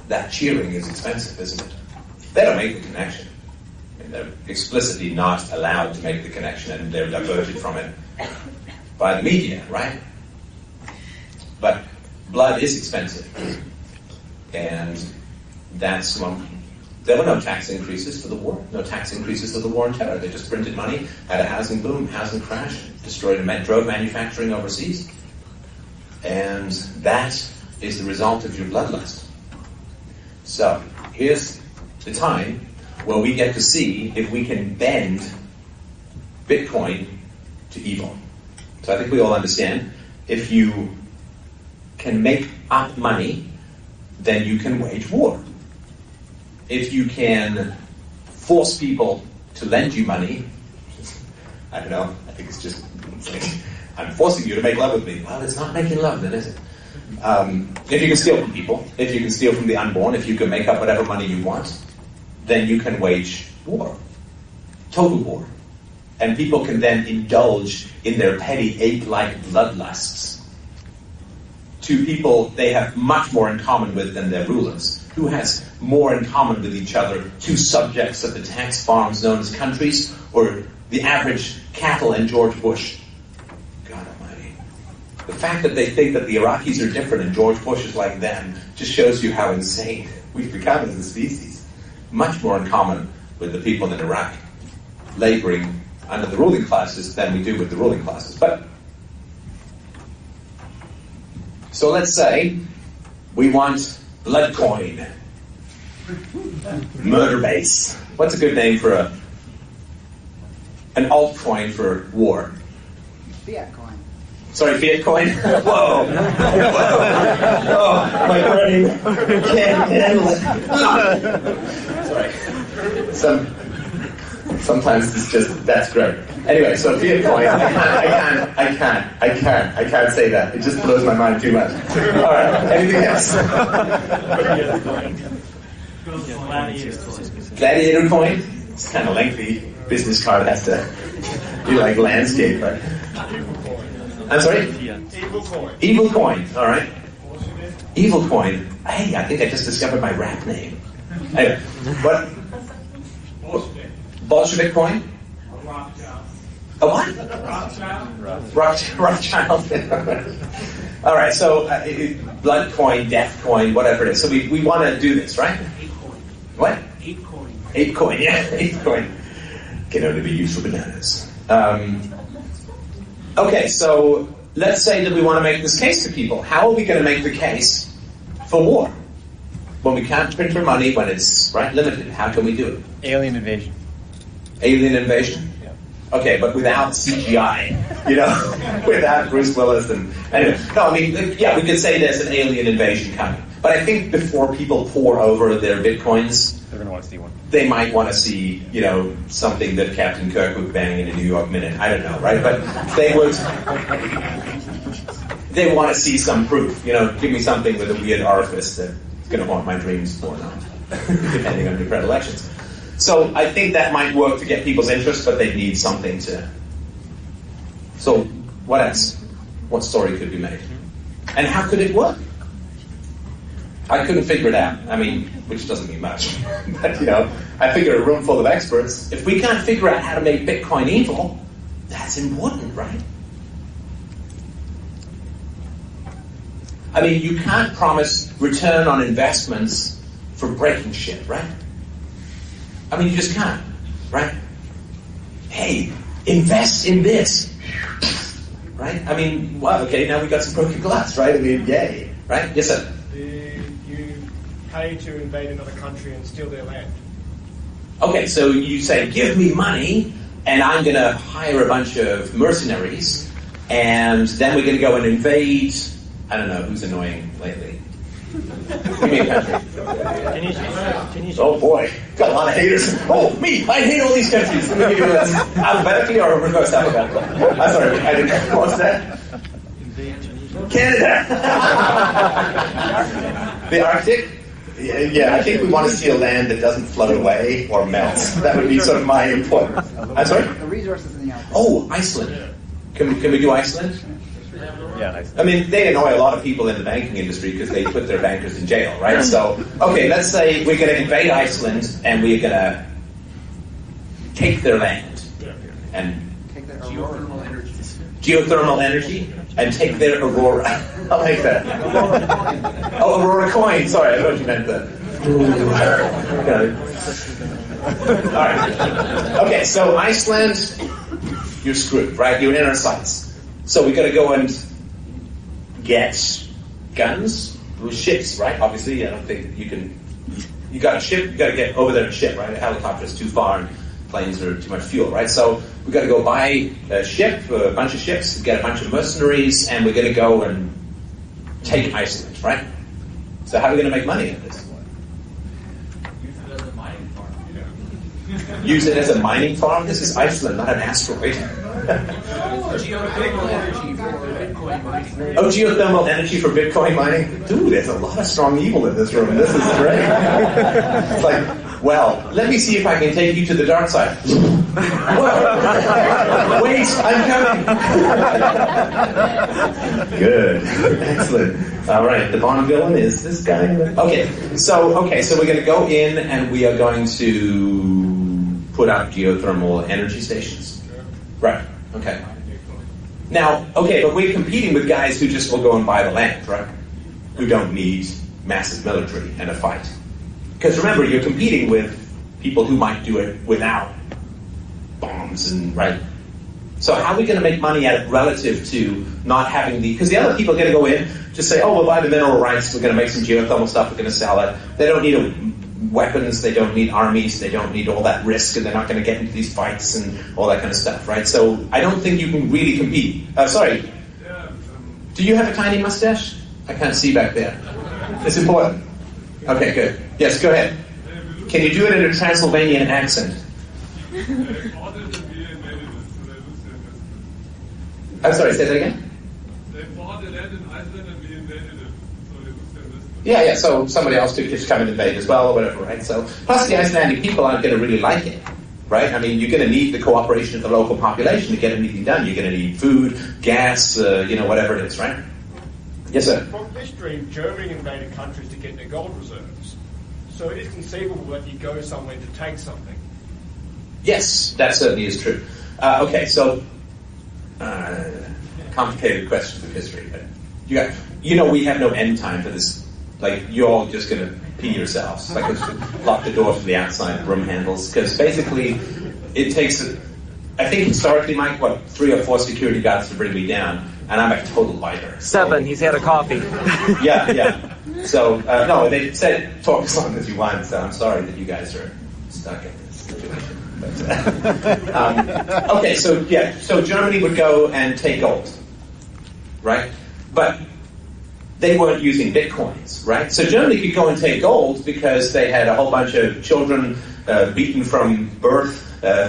that cheering is expensive, isn't it? They don't make the connection. And they're explicitly not allowed to make the connection, and they're diverted from it by the media, right? But blood is expensive. And that's one. There were no tax increases for the war. No tax increases for the war on terror. They just printed money, had a housing boom, housing crash, destroyed drove manufacturing overseas. And that is the result of your bloodlust. So, here's the time where we get to see if we can bend Bitcoin to evil. So I think we all understand, if you can make up money, then you can wage war. If you can force people to lend you money, I don't know, I think it's like, I'm forcing you to make love with me. Well, it's not making love then, is it? If you can steal from people, if you can steal from the unborn, if you can make up whatever money you want, then you can wage war. Total war. And people can then indulge in their petty ape-like bloodlusts. Two people they have much more in common with than their rulers. Who has more in common with each other? Two subjects of the tax farms known as countries, or the average cattle and George Bush? God almighty. The fact that they think that the Iraqis are different and George Bush is like them just shows you how insane we've become as a species. Much more in common with the people in Iraq laboring under the ruling classes than we do with the ruling classes. But so let's say we want Bloodcoin, murder base. What's a good name for an altcoin for war? Fiat coin. Sorry, fiat coin? Whoa. Oh, my brain can't handle it. Sorry. Sometimes it's just, that's great. Anyway, so fiat coin, I can't say that. It just blows my mind too much. All right, anything else? Gladiator coin? It's kind of lengthy. Business card has to be like landscape, right? I'm sorry? Evil coin. Evil coin, all right. Evil coin. Hey, I think I just discovered my rap name. Anyway, what? Bolshevik coin? A what? Rothschild. All right, so blood coin, death coin, whatever it is. So we want to do this, right? What? Ape coin. Ape coin, yeah, ape coin. Can only be used for bananas. Okay, so let's say that we want to make this case to people. How are we going to make the case for war? When we can't print our money, when it's limited, how can we do it? Alien invasion. Alien invasion? Yeah. Okay, but without CGI, without Bruce Willis and anyway. No, I mean, yeah, we could say there's an alien invasion coming. But I think before people pour over their bitcoins, they're going to want to see one. They might want to see, something that Captain Kirk would bang in a New York Minute. I don't know, right? But they want to see some proof. Give me something with a weird orifice that's going to haunt my dreams or not, depending on your predilections. So I think that might work to get people's interest, but they need something to. So what else? What story could be made? And how could it work? I couldn't figure it out. I mean, which doesn't mean much. But, I figure a room full of experts, if we can't figure out how to make Bitcoin evil, that's important, right? I mean, you can't promise return on investments for breaking shit, right? I mean, you just can't, right? Hey, invest in this, right? I mean, well, okay, now we got some broken glass, right? I mean, yay, right? Yes, sir? You pay to invade another country and steal their land. Okay, so you say, give me money, and I'm going to hire a bunch of mercenaries, and then we're going to go and invade, I don't know, who's annoying lately? Give me a country. Oh boy, got a lot of haters. Oh, me, I hate all these countries. Let me give you this. Alphabetically or reverse alphabetically? I'm sorry, I didn't know. What's that? Canada! The Arctic? Yeah, I think we want to see a land that doesn't float away or melt. That would be sort of my input. I'm sorry? The resources in the Arctic. Oh, Iceland. Can we do Iceland? Yeah, nice. I mean, they annoy a lot of people in the banking industry because they put their bankers in jail, right? So, okay, let's say we're going to invade Iceland and we're going to take their land and Take their geothermal energy and take their aurora. I like that. Oh, aurora coin. Sorry, I thought you meant that. All right. Okay, so Iceland, you're screwed, right? You're in our sights. So we got to go and get guns with ships, right? Obviously, I don't think you can. You got a ship. You got to get over there and ship, right? A helicopter is too far, and planes are too much fuel, right? So we got to go buy a ship, a bunch of ships, get a bunch of mercenaries, and we're going to go and take Iceland, right? So how are we going to make money at this? Use it as a mining farm. Use it as a mining farm? This is Iceland, not an asteroid. Geothermal energy for Bitcoin mining. Oh, geothermal energy for Bitcoin mining? Dude, there's a lot of strong evil in this room. This is great. It's like, well, let me see if I can take you to the dark side. Whoa. Wait, I'm coming. Good. Excellent. All right, the Bond villain is this guy. Okay, so we're going to go in and we are going to put up geothermal energy stations. Right. Okay. Now, okay, but we're competing with guys who just will go and buy the land, right? Who don't need massive military and a fight. Because remember, you're competing with people who might do it without bombs and, right? So how are we going to make money at it relative to not having because the other people are going to go in, just say, oh, we'll buy the mineral rights, we're going to make some geothermal stuff, we're going to sell it. They don't need weapons, they don't need armies, they don't need all that risk, and they're not going to get into these fights and all that kind of stuff, right? So I don't think you can really compete. Sorry. Do you have a tiny mustache? I can't see back there. It's important. Okay, good. Yes, go ahead. Can you do it in a Transylvanian accent? I'm sorry, say that again? They bought the land in Iceland and we invaded it. So they lose their business. Yeah, so somebody else could just come and invade as well or whatever, right? So, plus the Icelandic people aren't going to really like it, right? I mean, you're going to need the cooperation of the local population to get anything done. You're going to need food, gas, whatever it is, right? Yes, sir? From history, Germany invaded countries to get their gold reserves. So it is conceivable that you go somewhere to take something. Yes, that certainly is true. Okay, so complicated questions of history. But we have no end time for this. Like, you're all just going to pee yourselves. Like, lock the door from the outside, room handles. Because basically, it takes, I think historically, Mike, 3 or 4 security guards to bring me down. and I'm a total biter. 7, he's had a coffee. Yeah. So, no, they said talk as long as you want, so I'm sorry that you guys are stuck in this situation. But, okay, so Germany would go and take gold, right? But they weren't using bitcoins, right? So Germany could go and take gold because they had a whole bunch of children beaten from birth,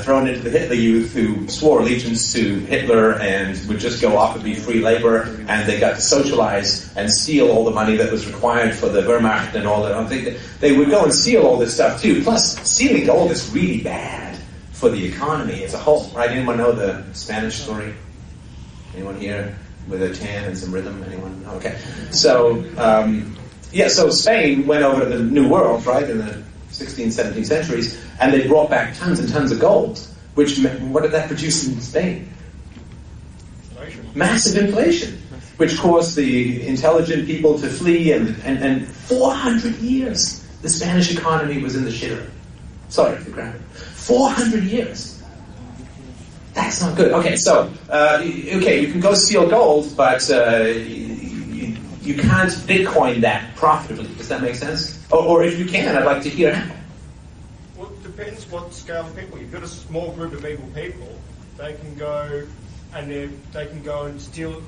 thrown into the Hitler Youth who swore allegiance to Hitler and would just go off and be free labor, and they got to socialize and steal all the money that was required for the Wehrmacht and all that. I think that they would go and steal all this stuff too. Plus, stealing gold is really bad for the economy as a whole, right? Anyone know the Spanish story? Anyone here with a tan and some rhythm? Anyone? Okay. So, so Spain went over to the New World, right, in the 16th, 17th centuries, and they brought back tons and tons of gold, which, what did that produce in Spain? Inflation. Massive inflation, which caused the intelligent people to flee, and 400 years the Spanish economy was in the shitter. Sorry for grammar. 400 years. That's not good. Okay, so, you can go steal gold, but you can't Bitcoin that profitably. Does that make sense? Or if you can, I'd like to hear how. Well, it depends what scale of people. You've got a small group of evil people. They can go and steal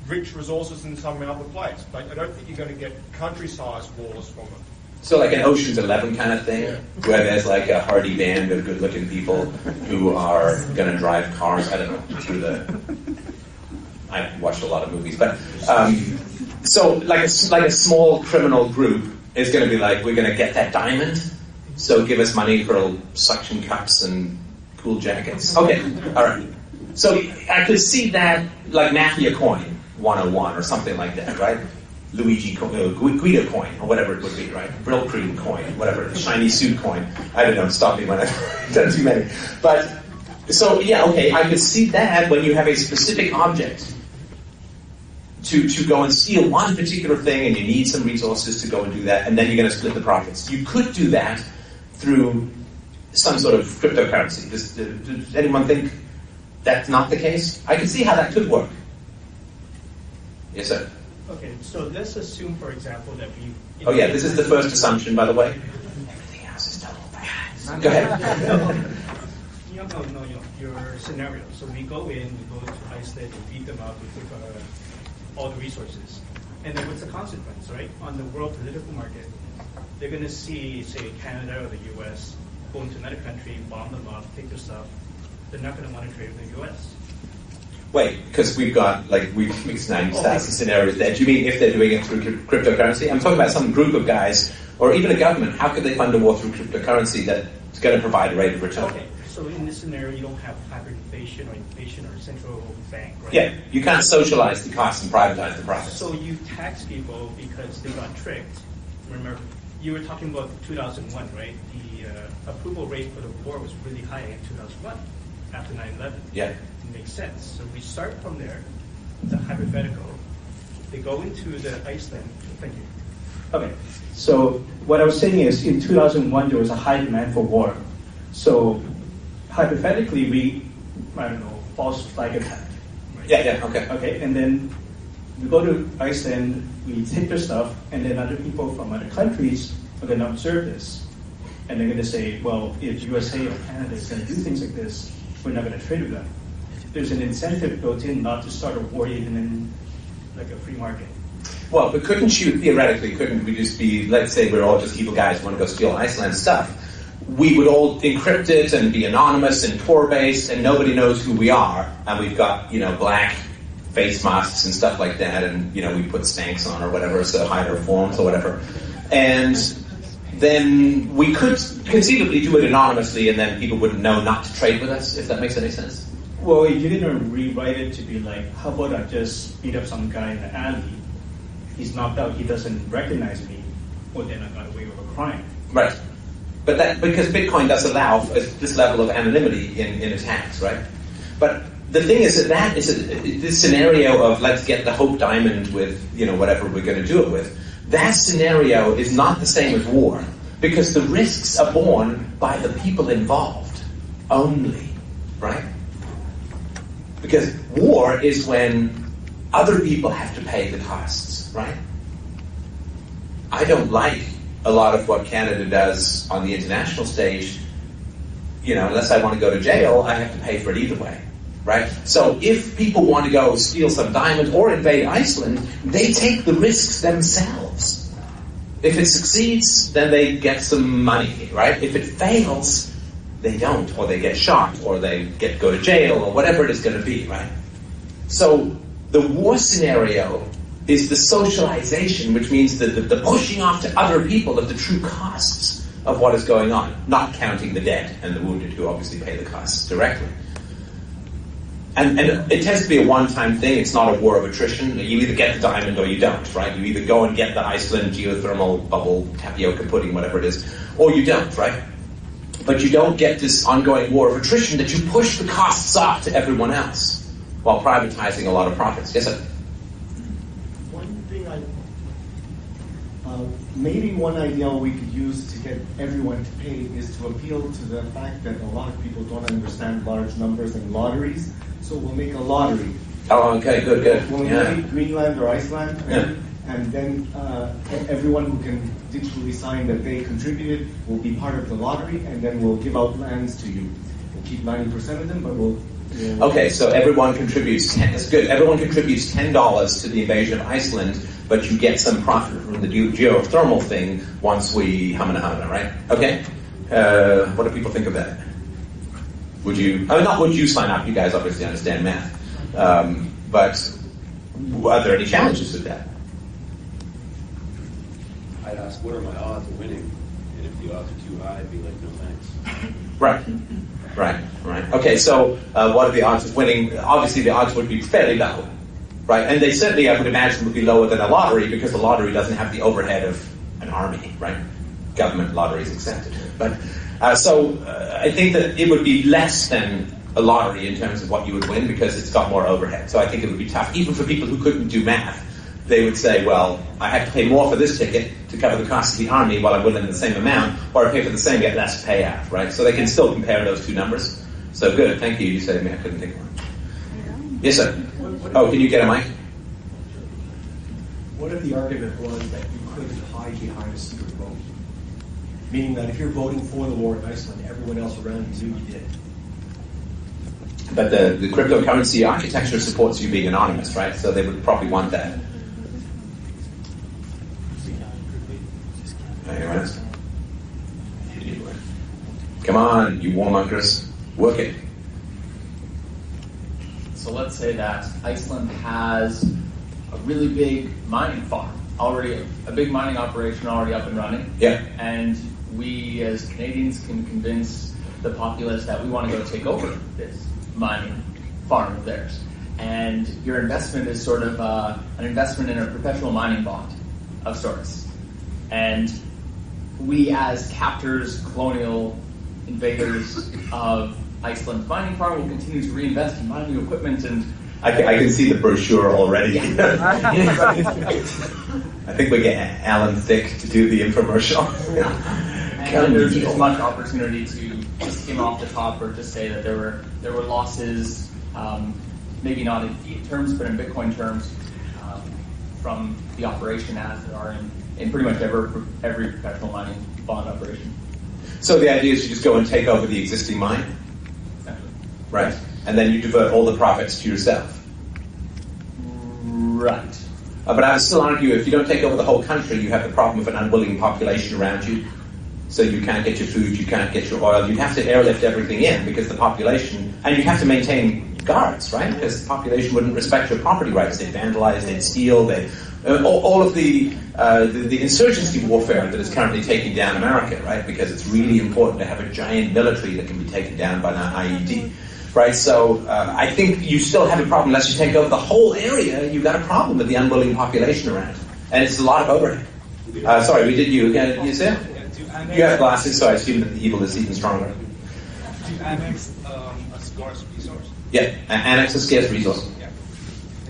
rich resources in some other place. But I don't think you're going to get country-sized wars from it. So like an Ocean's 11 kind of thing, where there's like a hardy band of good-looking people who are going to drive cars, I don't know, through the... I've watched a lot of movies, but... so like a small criminal group is going to be like, we're going to get that diamond, so give us money for suction cups and cool jackets. Okay, all right. So I could see that like Mafia coin 101 or something like that, right? Guido coin, or whatever it would be, right? Brill cream coin, whatever, shiny suit coin. I don't know, stop me when I've done too many. But, so yeah, okay, I could see that when you have a specific object to go and steal one particular thing and you need some resources to go and do that, and then you're going to split the profits. You could do that through some sort of cryptocurrency. Does anyone think that's not the case? I can see how that could work. Yes, sir. Okay, so let's assume, for example, that we... Oh yeah, this is the first assumption, by the way. Everything else is double bad. Go ahead. No, your scenario. So we go to Iceland and beat them up, we take all the resources. And then what's the consequence, right? On the world political market, they're going to see, say, Canada or the U.S. go into another country, bomb them up, take their stuff. They're not going to want to trade with the U.S. Wait, because we've mixed 90,000 scenarios there. Do you mean if they're doing it through cryptocurrency? I'm talking about some group of guys, or even a government. How could they fund a war through cryptocurrency that's going to provide a rate of return? Okay, so in this scenario, you don't have hyperinflation or inflation or central bank, right? Yeah, you can't socialize the costs and privatize the profits. So you tax people because they got tricked. Remember, you were talking about 2001, right? The approval rate for the war was really high in 2001, after 9/11. Yeah. Makes sense. So we start from there, the hypothetical. They go into the Iceland. Thank you. Okay. So what I was saying is in 2001, there was a high demand for war. So hypothetically, false flag attack. Right? Yeah, okay. Okay, and then we go to Iceland, we take their stuff, and then other people from other countries are going to observe this. And they're going to say, well, if USA or Canada is going to do things like this, we're not going to trade with them. There's an incentive built in not to start a war even in like a free market. Well, but couldn't we just be, let's say we're all just evil guys who want to go steal Iceland stuff. We would all encrypt it and be anonymous and Tor-based and nobody knows who we are. And we've got, black face masks and stuff like that. And, we put Spanx on or whatever, so hide our forms or whatever. And then we could conceivably do it anonymously and then people wouldn't know not to trade with us, if that makes any sense. Well, if you're going to rewrite it to be like, how about I just beat up some guy in the alley, he's knocked out, he doesn't recognize me, well then I got away with a crime. Right. But because Bitcoin does allow this level of anonymity in attacks, right? But the thing is that is this scenario of let's get the Hope Diamond with, whatever we're going to do it with, that scenario is not the same as war, because the risks are borne by the people involved only, right? Because war is when other people have to pay the costs, right? I don't like a lot of what Canada does on the international stage. Unless I want to go to jail, I have to pay for it either way, right? So if people want to go steal some diamonds or invade Iceland, they take the risks themselves. If it succeeds, then they get some money, right? If it fails, they don't, or they get shot, or they go to jail, or whatever it is going to be, right? So the war scenario is the socialization, which means the pushing off to other people of the true costs of what is going on, not counting the dead and the wounded, who obviously pay the costs directly. And it tends to be a one-time thing. It's not a war of attrition. You either get the diamond or you don't, right? You either go and get the Iceland geothermal bubble tapioca pudding, whatever it is, or you don't, right? But you don't get this ongoing war of attrition that you push the costs off to everyone else while privatizing a lot of profits. Yes, sir? One thing maybe one idea we could use to get everyone to pay is to appeal to the fact that a lot of people don't understand large numbers and lotteries, so we'll make a lottery. Oh, okay, good. We'll make Greenland or Iceland, and then everyone who can digitally sign that they contributed will be part of the lottery, and then we'll give out lands to you. We'll keep 90% of them, but we'll... Okay, so everyone contributes that's good. Everyone contributes $10 to the invasion of Iceland, but you get some profit from the geothermal thing once we humana, right? Okay. What do people think of that? Would you? Not would you sign up? You guys obviously understand math, but are there any challenges with that? I'd ask, what are my odds of winning? And if the odds are too high, I'd be like, no thanks. Right. Okay, so what are the odds of winning? Obviously, the odds would be fairly low, right? And they certainly, I would imagine, would be lower than a lottery because a lottery doesn't have the overhead of an army, right? Government lotteries accepted. But so I think that it would be less than a lottery in terms of what you would win because it's got more overhead. So I think it would be tough, even for people who couldn't do math. They would say, well, I have to pay more for this ticket to cover the cost of the army while I'm winning the same amount, or I pay for the same, get less payout, right? So they can still compare those two numbers. So good, thank you. You saved me, I couldn't think of one. Yes, sir. Oh, can you get a mic? What if the argument was that you couldn't hide behind a secret vote? Meaning that if you're voting for the war in Iceland, everyone else around you knew you did. But the cryptocurrency architecture supports you being anonymous, right? So they would probably want that. Anyone else? Come on, you warmongers. Work it. So let's say that Iceland has a really big mining farm, already a big mining operation already up and running. Yeah. And we as Canadians can convince the populace that we want to go take over this mining farm of theirs. And your investment is sort of an investment in a perpetual mining bond of sorts. And we as captors, colonial invaders of Iceland's mining farm will continue to reinvest in mining equipment and... I can see the brochure already. Yeah. I think we get Alan Thicke to do the infomercial. And there's as much opportunity to just skim off the top or just say that there were losses, maybe not in fiat terms, but in Bitcoin terms, from the operation as there are in pretty much every professional mining bond operation. So the idea is you just go and take over the existing mine? Exactly. Right. And then you divert all the profits to yourself? Right. But I would still argue if you don't take over the whole country, you have the problem of an unwilling population around you. So you can't get your food, you can't get your oil. You have to airlift everything in because the population, and you have to maintain guards, right? Because the population wouldn't respect your property rights. They'd vandalize, they'd steal, all of the insurgency warfare that is currently taking down America, right? Because it's really important to have a giant military that can be taken down by an IED, right? So I think you still have a problem unless you take over the whole area. You've got a problem with the unwilling population around, and it's a lot of overhead. Sorry, we did you again. You said you have glasses, so I assume that the evil is even stronger. To annex a scarce resource. Yeah, annex a scarce resource. Yeah.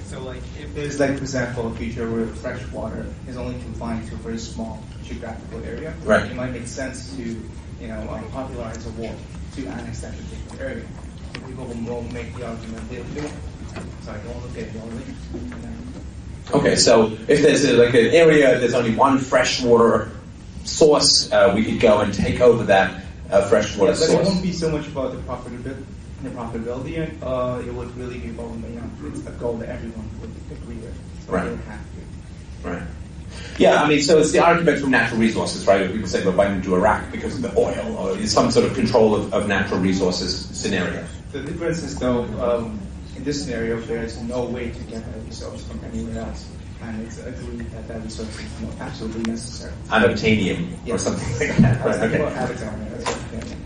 So, like, if there's, like, for example, a feature where fresh water is only confined to a very small geographical area, right, it might make sense to, popularize a war to annex that particular area. people won't make the argument they do. So I don't look at the only. Okay, so if there's like an area, there's only one freshwater source, we could go and take over that freshwater but source. it won't be so much about the profitability. It would really be about it's a goal that everyone would agree with. So Right. they would have to. Right. Yeah, I mean, so it's the argument from natural resources, right? Where people say, well, why didn't you do Iraq? Because of the oil, or some sort of control of natural resources scenario. The difference is, though, in this scenario, there is no way to get a resource from anywhere else. And it's agreed that that resource is absolutely necessary. Unobtainium or something like that. Right, okay. Okay.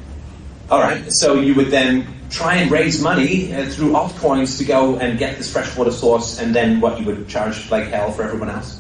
All right, so you would then try and raise money through altcoins to go and get this freshwater source, and then what, you would charge like hell for everyone else?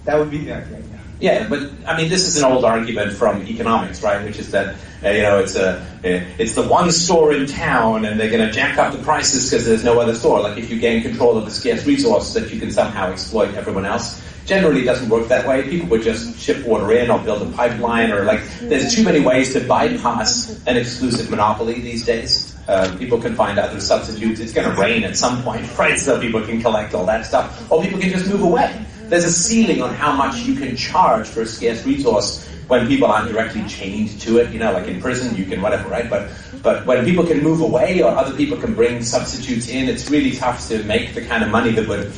That would be the idea. Yeah, but I mean, this is an old argument from economics, right? Which is that it's the one store in town, and they're going to jack up the prices because there's no other store. Like if you gain control of a scarce resource, that you can somehow exploit everyone else. Generally, it doesn't work that way. People would just ship water in, or build a pipeline, or like there's too many ways to bypass an exclusive monopoly these days. People can find other substitutes. It's going to rain at some point, right? So people can collect all that stuff, or people can just move away. There's a ceiling on how much you can charge for a scarce resource when people aren't directly chained to it. You know, like in prison, you can whatever, right? But when people can move away, or other people can bring substitutes in, it's really tough to make the kind of money that would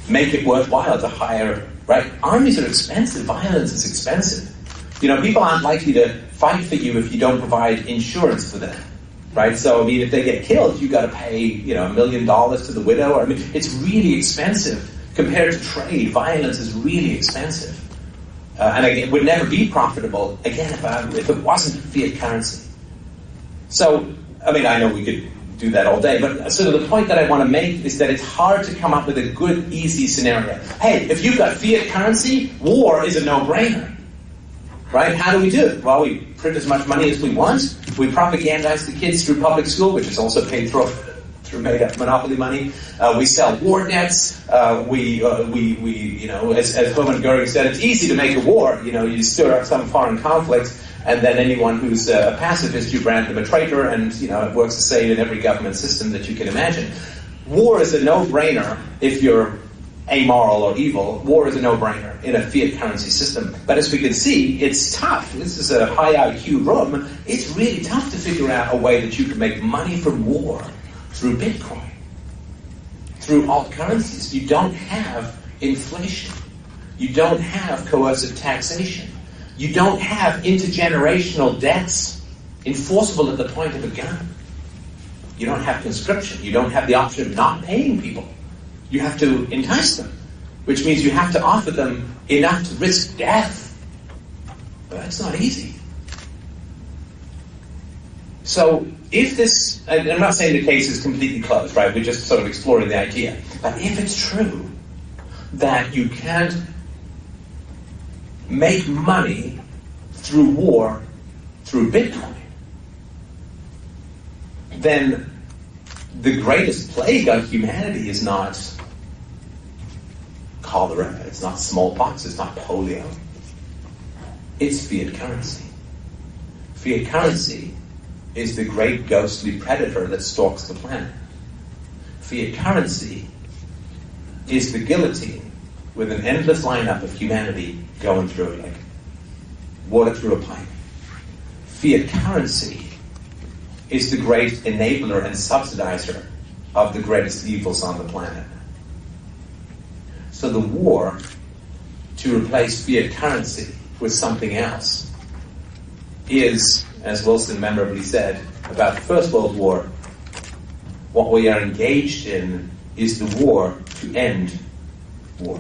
make it worthwhile to hire, right? Armies are expensive. Violence is expensive. You know, people aren't likely to fight for you if you don't provide insurance for them, right? So, I mean, if they get killed, you've got to pay, $1 million to the widow. I mean, it's really expensive. Compared to trade, violence is really expensive. And it would never be profitable, again, if it wasn't fiat currency. So, I mean, I know we could do that all day, but sort of the point that I want to make is that it's hard to come up with a good, easy scenario. Hey, if you've got fiat currency, war is a no-brainer. Right? How do we do it? Well, we print as much money as we want. We propagandize the kids through public school, which is also paid through made-up monopoly money. We sell war debts. We as Hermann Goering said, it's easy to make a war. You stir up some foreign conflict, and then anyone who's a pacifist, you brand them a traitor, and it works the same in every government system that you can imagine. War is a no-brainer if you're amoral or evil. War is a no-brainer in a fiat currency system. But as we can see, it's tough. This is a high IQ room. It's really tough to figure out a way that you can make money from war through Bitcoin, through alt currencies. You don't have inflation. You don't have coercive taxation. You don't have intergenerational debts enforceable at the point of a gun. You don't have conscription. You don't have the option of not paying people. You have to entice them, which means you have to offer them enough to risk death. But that's not easy. So if this, and I'm not saying the case is completely closed, right? We're just sort of exploring the idea. But if it's true that you can't make money through war, through Bitcoin, then the greatest plague on humanity is not cholera, it's not smallpox, it's not polio. It's fiat currency. Fiat currency is the great ghostly predator that stalks the planet. Fiat currency is the guillotine with an endless lineup of humanity going through it like water through a pipe. Fiat currency is the great enabler and subsidizer of the greatest evils on the planet. So the war to replace fiat currency with something else is, as Wilson memorably said about the First World War, what we are engaged in is the war to end war.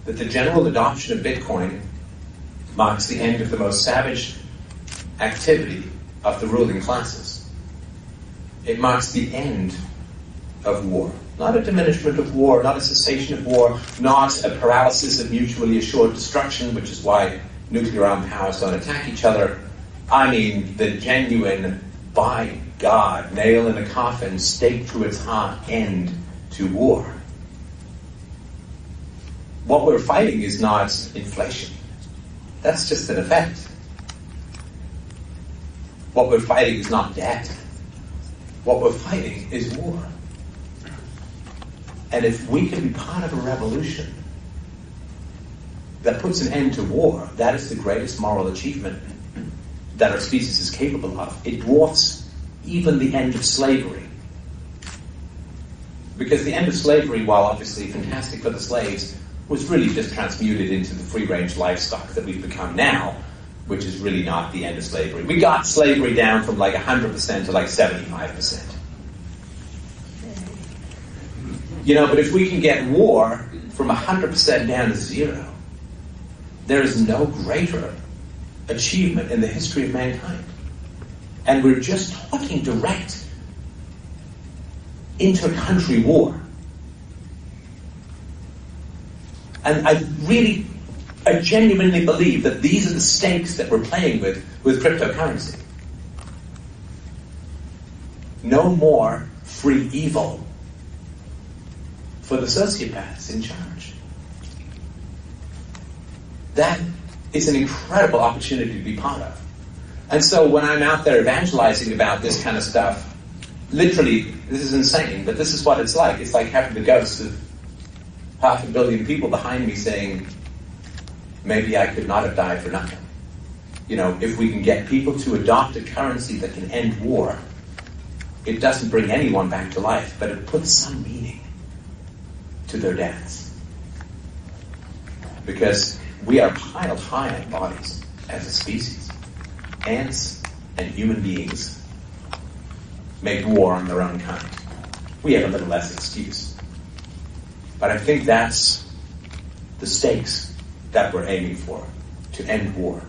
That the general adoption of Bitcoin marks the end of the most savage activity of the ruling classes. It marks the end of war. Not a diminishment of war, not a cessation of war, not a paralysis of mutually assured destruction, which is why nuclear-armed powers don't attack each other. I mean the genuine, by God, nail in a coffin, stake through its heart end to war. What we're fighting is not inflation. That's just an effect. What we're fighting is not debt. What we're fighting is war. And if we can be part of a revolution that puts an end to war, that is the greatest moral achievement that our species is capable of. It dwarfs even the end of slavery. Because the end of slavery, while obviously fantastic for the slaves, was really just transmuted into the free-range livestock that we've become now, which is really not the end of slavery. We got slavery down from like 100% to like 75%. But if we can get war from 100% down to zero, there is no greater achievement in the history of mankind. And we're just talking direct inter-country war. And I genuinely believe that these are the stakes that we're playing with cryptocurrency. No more free evil for the sociopaths in charge. That is an incredible opportunity to be part of. And so when I'm out there evangelizing about this kind of stuff, literally, this is insane, but this is what it's like. It's like having the ghosts of 500 million people behind me saying, maybe I could not have died for nothing. If we can get people to adopt a currency that can end war, it doesn't bring anyone back to life, but it puts some meaning to their deaths. Because we are piled high on bodies as a species. Ants and human beings make war on their own kind. We have a little less excuse. But I think that's the stakes that we're aiming for, to end war.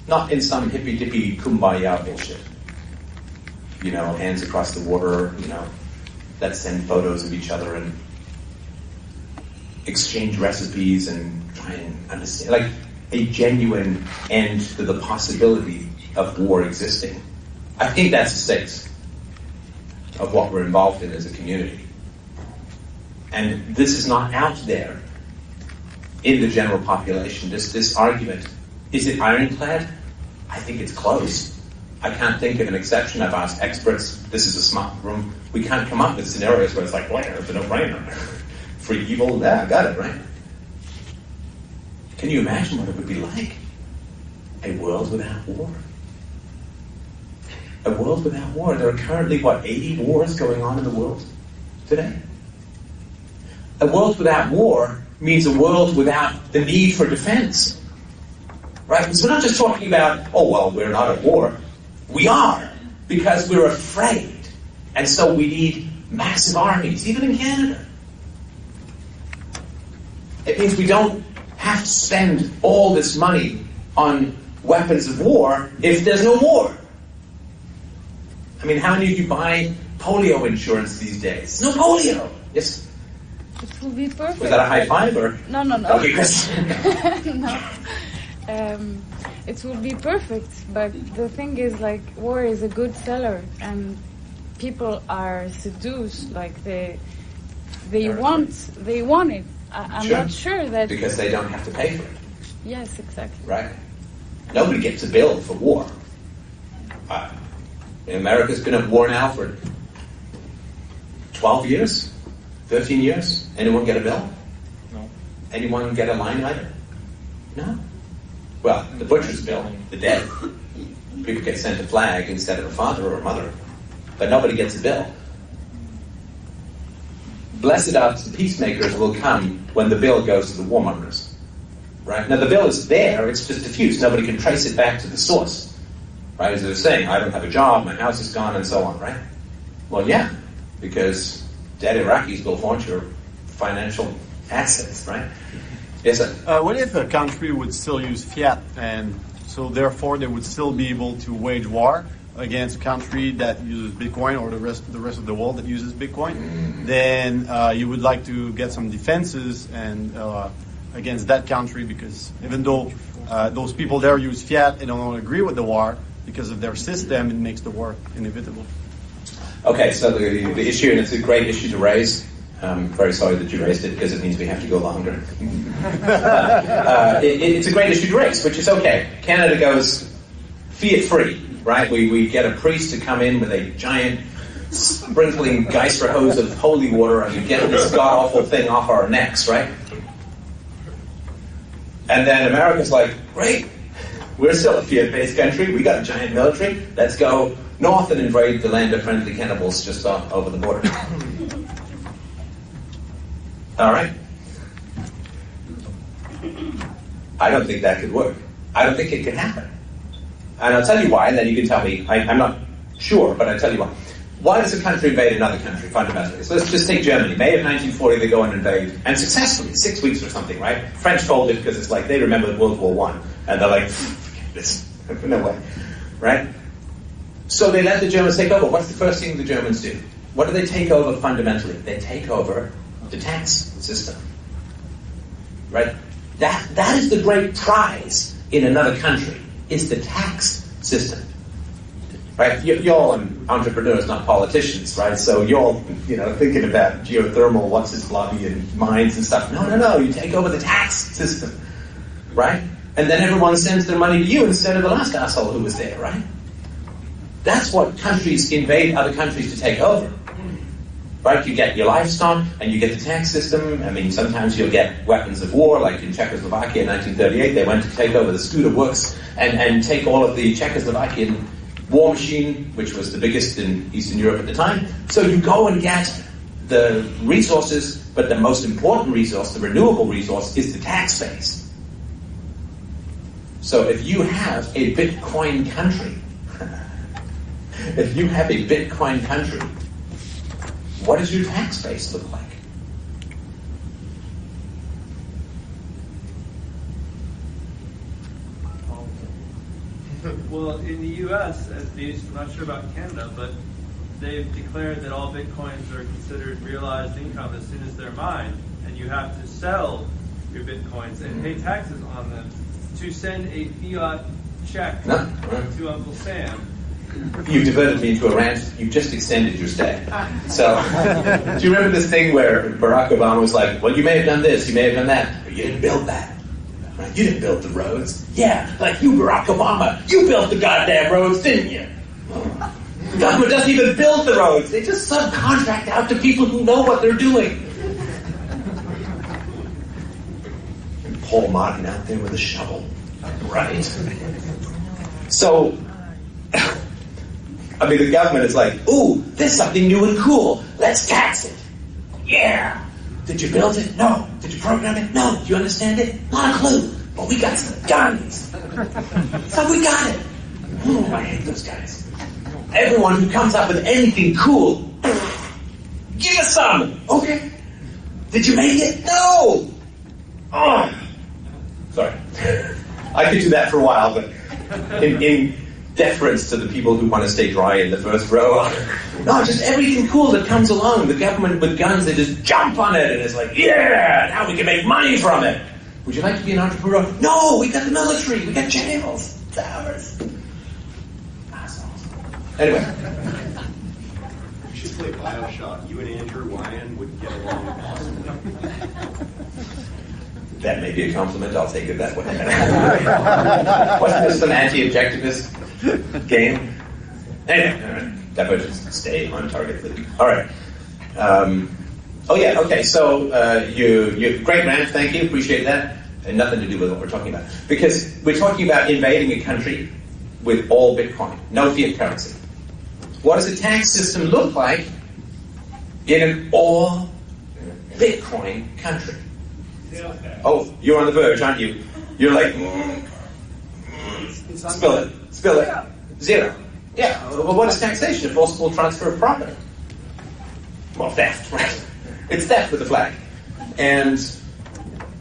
Not in some hippy-dippy kumbaya bullshit. Hands across the water, let's send photos of each other and exchange recipes and try and understand. Like a genuine end to the possibility of war existing. I think that's the stakes of what we're involved in as a community. And this is not out there in the general population. This argument, is it ironclad? I think it's close. I can't think of an exception. I've asked experts. This is a smart room. We can't come up with scenarios where it's like, well, it's a no-brainer. Free evil, yeah, got it, right? Can you imagine what it would be like? A world without war. A world without war. There are currently, 80 wars going on in the world today? A world without war means a world without the need for defense. Right? So we're not just talking about, we're not at war. We are, because we're afraid. And so we need massive armies, even in Canada. It means we don't have to spend all this money on weapons of war if there's no war. I mean, how many of you buy polio insurance these days? No polio. Yes. It will be perfect. Was that a high five or? No. Okay, Chris. No. It will be perfect, but the thing is, war is a good seller, and people are seduced. They want it. I'm Sure. not sure that Because they don't have to pay for it. Yes, exactly. Right? Nobody gets a bill for war. America's been at war now for 12 years, 13 years. Anyone get a bill? No. Anyone get a line item? No. Well, the butcher's bill, the dead. People get sent a flag instead of a father or a mother. But nobody gets a bill. Blessed are the peacemakers will come when the bill goes to the warmongers. Right? Now the bill is there, it's just diffuse. Nobody can trace it back to the source. Right? As they're saying, I don't have a job, my house is gone, and so on, right? Well, yeah, because dead Iraqis will haunt your financial assets, right? Yes, sir. What if a country would still use fiat, and so therefore they would still be able to wage war against a country that uses Bitcoin, or the rest of the world that uses Bitcoin? Then you would like to get some defenses and against that country, because even though those people there use fiat, they don't agree with the war because of their system. It makes the war inevitable. Okay, so the issue, and it's a great issue to raise. I'm very sorry that you raised it, because it means we have to go longer. It's a great issue to raise, which is okay. Canada goes fiat free. right? We get a priest to come in with a giant sprinkling geyser hose of holy water, and we get this god-awful thing off our necks, right? And then America's like, great, we're still a fiat-based country, we got a giant military, let's go north and invade the land of friendly cannibals just over the border. All right? I don't think that could work. I don't think it could happen. And I'll tell you why, and then you can tell me. I'm not sure, but I'll tell you why. Why does a country invade another country, fundamentally? So let's just take Germany. May of 1940, they go and invade, and successfully, 6 weeks or something, right? French folded because it's like they remember World War I, and they're like, forget this, no way, right? So they let the Germans take over. What's the first thing the Germans do? What do they take over fundamentally? They take over the tax system, right? That is the great prize in another country, is the tax system, right? You're all entrepreneurs, not politicians, right? So you're all, thinking about geothermal, what's his bloody, and mines and stuff. No, you take over the tax system, right? And then everyone sends their money to you instead of the last asshole who was there, right? That's what countries invade other countries to take over. Right, you get your livestock and you get the tax system. I mean, sometimes you'll get weapons of war, like in Czechoslovakia in 1938. They went to take over the Scooter Works and take all of the Czechoslovakian war machine, which was the biggest in Eastern Europe at the time. So you go and get the resources, but the most important resource, the renewable resource, is the tax base. So if you have a Bitcoin country, what does your tax base look like? Well, in the U.S., at least, I'm not sure about Canada, but they've declared that all Bitcoins are considered realized income as soon as they're mined, and you have to sell your Bitcoins and pay taxes on them to send a fiat check to Uncle Sam. You've diverted me into a rant. You've just extended your stay. So, do you remember this thing where Barack Obama was like, well, you may have done this, you may have done that, but you didn't build that. Right? You didn't build the roads. Yeah, like you, Barack Obama, you built the goddamn roads, didn't you? The government doesn't even build the roads. They just subcontract out to people who know what they're doing. And Paul Martin out there with a shovel. Right? So, I mean, the government is like, ooh, there's something new and cool. Let's tax it. Yeah. Did you build it? No. Did you program it? No. Do you understand it? Not a clue. But we got some guns. So we got it. Ooh, I hate those guys. Everyone who comes up with anything cool, give us some. Okay. Did you make it? No. Oh. Sorry. I could do that for a while, but in deference to the people who want to stay dry in the first row. No, just everything cool that comes along. The government with guns, they just jump on it and it's like, yeah, now we can make money from it. Would you like to be an entrepreneur? No, we got the military, we got jails, towers. Assholes. Anyway. You should play Bioshock. You and Andrew Ryan would get along awesome. That may be a compliment, I'll take it that way. Wasn't this an anti-objectivist game? Anyway, that would just stay on target. All right. So you great rant, thank you, appreciate that. And nothing to do with what we're talking about. Because we're talking about invading a country with all Bitcoin, no fiat currency. What does a tax system look like in an all Bitcoin country? Oh, you're on the verge, aren't you? You're like, spill it. Zero. Yeah, well, what is taxation? A forcible transfer of property. Well, theft, right? It's theft with a flag. And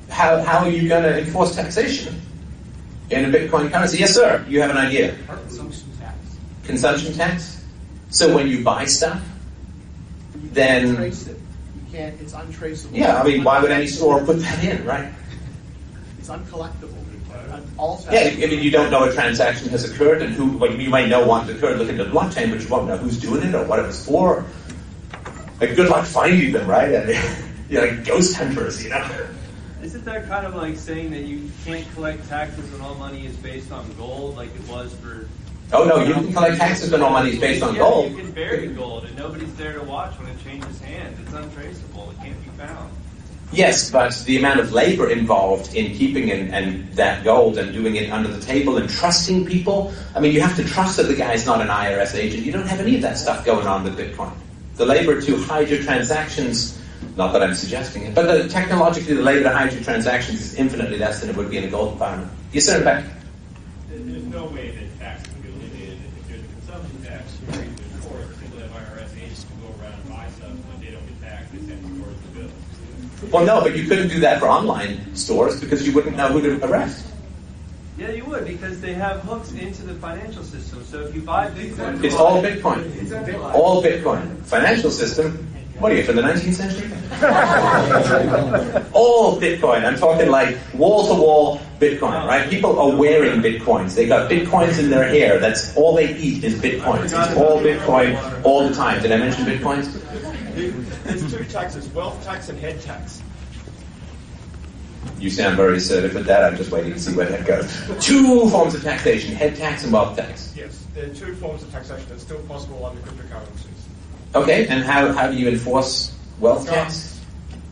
how are you going to enforce taxation in a Bitcoin currency? Yes, sir, you have an idea. Consumption tax. Consumption tax? So when you buy stuff, then... Trace it. You can't, it's untraceable. Yeah, I mean, why would any store put that in, right? It's uncollectible. Yeah, I mean, you don't know a transaction has occurred and who, well, you might know one occurred, look at the blockchain, but you won't know who's doing it or what it was for. Like, good luck finding them, right? I mean, you're like ghost hunters, you know? Isn't that kind of like saying that you can't collect taxes when all money is based on gold, like it was for Oh no, you can collect taxes when all money is based on gold. You can bury gold, and nobody's there to watch when it changes hands. It's untraceable. It can't be found. Yes, but the amount of labor involved in keeping and that gold and doing it under the table and trusting people. I mean, you have to trust that the guy's not an IRS agent. You don't have any of that stuff going on with Bitcoin. The labor to hide your transactions, not that I'm suggesting it, but technologically the labor to hide your transactions is infinitely less than it would be in a gold environment. Yes, sir, Beck? There's no way that tax can be eliminated. If there's a consumption tax, you're going to enforce simply have IRS agents to go around and buy stuff when they don't get taxed, they send stores the bill. Well, no, but you couldn't do that for online stores because you wouldn't know who to arrest. Yeah, you would, because they have hooks into the financial system. So if you buy Bitcoin... It's all Bitcoin. All Bitcoin. Financial system, what are you, from the 19th century? All Bitcoin. I'm talking like wall-to-wall Bitcoin, right? People are wearing Bitcoins. They got Bitcoins in their hair. That's all they eat is Bitcoins. It's all Bitcoin all the time. Did I mention Bitcoins? There's two taxes, wealth tax and head tax. You sound very assertive with that. I'm just waiting to see where that goes. Two forms of taxation, head tax and wealth tax. Yes, there are two forms of taxation that's still possible under cryptocurrencies. Okay, and how do you enforce wealth tax?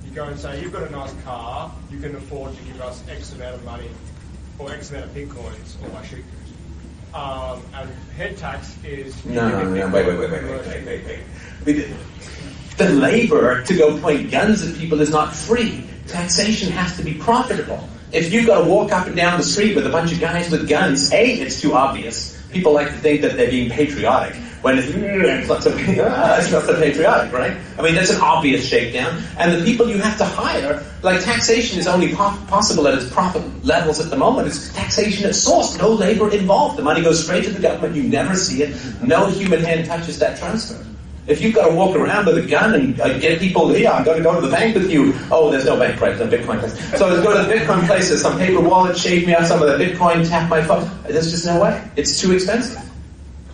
You go and say, you've got a nice car, you can afford to give us X amount of money or X amount of Bitcoins or my shit. And head tax is... No, wait. The labor to go point guns at people is not free. Taxation has to be profitable. If you've got to walk up and down the street with a bunch of guys with guns, A, it's too obvious. People like to think that they're being patriotic, when it's not so patriotic, right? I mean, that's an obvious shakedown. And the people you have to hire, like taxation is only possible at its profit levels at the moment. It's taxation at source, no labor involved. The money goes straight to the government, you never see it. No human hand touches that transfer. If you've got to walk around with a gun and get people, I'm going to go to the bank with you. Oh, there's no bank, right? No Bitcoin place. So let's go to the Bitcoin place. There's some paper wallet, shave me out some of the Bitcoin, tap my phone. There's just no way. It's too expensive.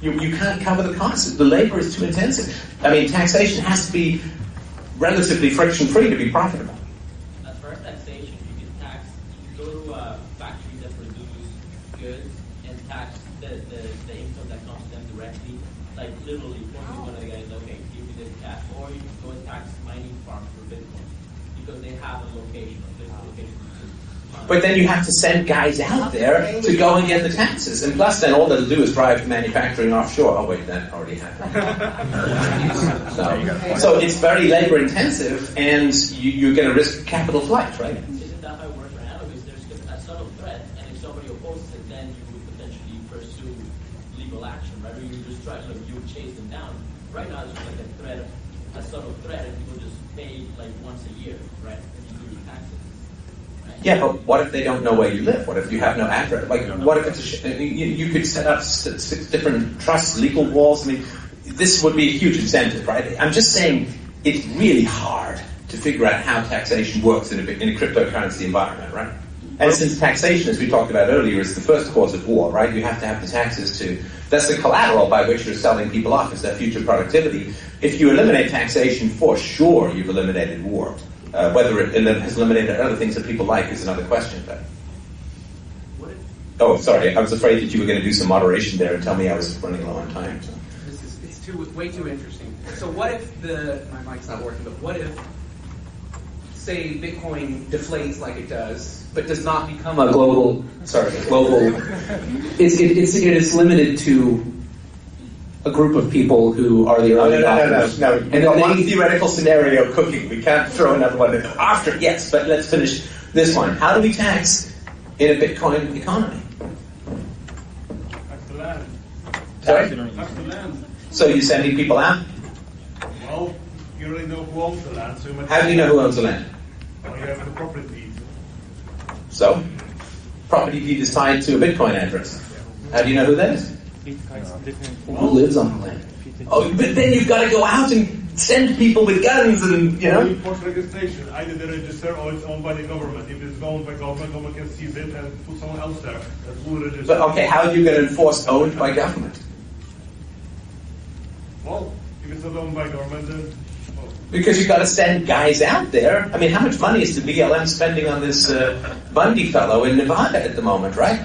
You can't cover the costs. The labor is too intensive. I mean, taxation has to be relatively friction-free to be profitable. As far as taxation, you can tax, you go to factories that produce goods and tax the income that comes to them directly. Like literally, one of the guys, okay, give me this cash, or you can go and tax mining farms for Bitcoin because they have a location, a physical location. But then you have to send guys out there to go and get the taxes, and plus, then all they'll do is drive manufacturing offshore. Oh wait, that already happened. So it's very labor intensive, and you're going to risk capital flight, right? Isn't that how it works right now? Because there's a subtle threat, and if somebody opposes it, then you would potentially pursue legal action, right? Or you just try to you would chase them down. Right now, it's just like a threat, a subtle threat, and people just pay like once a year, right? And you do your taxes. Right? Yeah, but what if they don't know where you live? What if you have no address? Like, what if it's you could set up 6 different trusts, legal walls? I mean, this would be a huge incentive, right? I'm just saying it's really hard to figure out how taxation works in a cryptocurrency environment, right? And since taxation, as we talked about earlier, is the first cause of war, right? You have to have the taxes that's the collateral by which you're selling people off, is that future productivity. If you eliminate taxation, for sure you've eliminated war. Whether it has eliminated other things that people like is another question. But oh, sorry, I was afraid that you were going to do some moderation there and tell me I was running low on time. So. It's way too interesting. So what if my mic's not working, but what if, say, Bitcoin deflates like it does, but does not become a global, it is limited to a group of people who are the early adopters. No. And then one theoretical scenario cooking. We can't throw another one after. Yes, but let's finish this one. How do we tax in a Bitcoin economy? Tax the land. Sorry? Tax the land. So you're sending people out? Well, you already know who owns the land. So how do you know who owns the land? Well, you have the property deed. So, property deed is tied to a Bitcoin address. How do you know who that is? Who lives on the land? Oh, but then you've got to go out and send people with guns and, you know. Enforce registration. Either they register or it's owned by the government. If it's owned by government can seize it and put someone else there. That's who registers. But okay, how are you going to enforce owned by government? Well, if it's not owned by government, then... Because you've got to send guys out there. I mean, how much money is the BLM spending on this Bundy fellow in Nevada at the moment, right?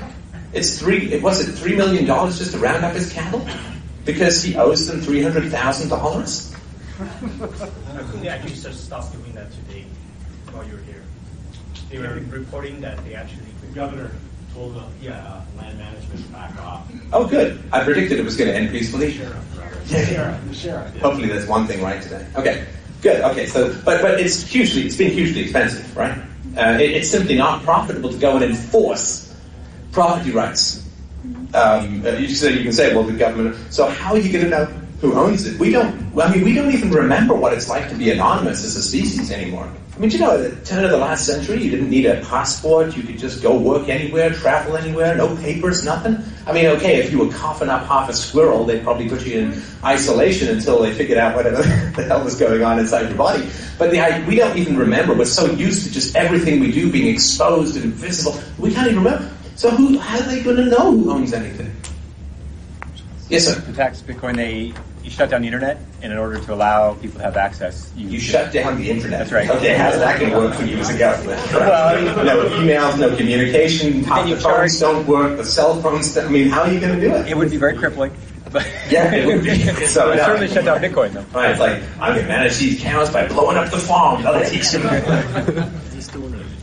It's $3 million just to round up his cattle? Because he owes them $300,000? I think they actually just stopped doing that today while you were here. They were reporting that they actually... The governor told land management to back off. Oh, good. I predicted it was going to end peacefully. The sheriff. Hopefully there's one thing right today. Okay, good. Okay, so, but it's been hugely expensive, right? It's simply not profitable to go and enforce property rights. You can say, well, the government. So how are you going to know who owns it? We don't even remember what it's like to be anonymous as a species anymore. I mean, do you know, at the turn of the last century, you didn't need a passport. You could just go work anywhere, travel anywhere, no papers, nothing. I mean, okay, if you were coughing up half a squirrel, they'd probably put you in isolation until they figured out whatever the hell was going on inside your body. But we don't even remember. We're so used to just everything we do being exposed and visible. We can't even remember. So how are they going to know who owns anything? Yes, sir. To tax Bitcoin, you shut down the internet, and in order to allow people to have access, you shut down the internet. That's right. Okay, how's that going to work for you as a government? Well, no emails, no communication. The phones don't work. The cell phones. I mean, how are you going to do it? It would be very crippling. But yeah, it would be. So it certainly shut down Bitcoin, though. Right, it's like I'm going to manage these cows by blowing up the farm. I'll teach them.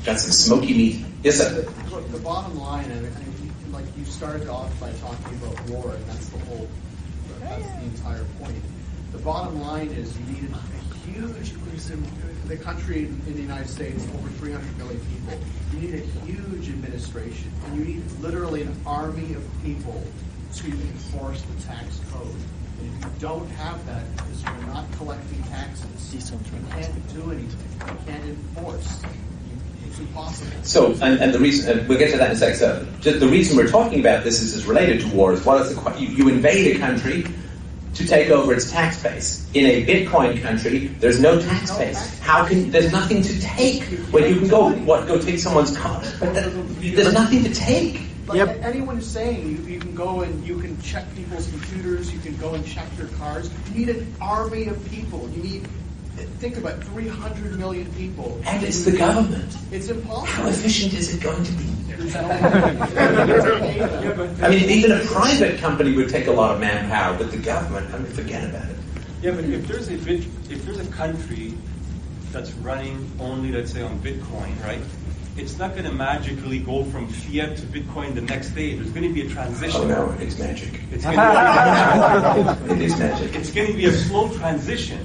Got some smoky meat. Yes, sir. The bottom line, and like you started off by talking about war, and that's the entire point. The bottom line is you need a huge increase in the country in the United States, over 300 million people. You need a huge administration, and you need literally an army of people to enforce the tax code. And if you don't have that, because you're not collecting taxes, you can't do anything. You can't enforce. It's impossible. So, and the reason, we'll get to that in a sec, so the reason we're talking about this is related to war. Is what is you invade a country to take over its tax base. In a Bitcoin country, there's no tax base. There's nothing to take. Well, you can go take someone's car, but there's nothing to take. Like anyone is saying, you can go and you can check people's computers, you can go and check their cars. You need an army of people. Think about 300 million people. And it's the government. It's impossible. How efficient is it going to be? I mean, even a private company would take a lot of manpower, but the government, forget about it. Yeah, but if there's a country that's running only, let's say, on Bitcoin, right? It's not going to magically go from fiat to Bitcoin the next day. There's going to be a transition. Oh no, it's magic. It's going to be, it is magic. It's going to be a slow transition.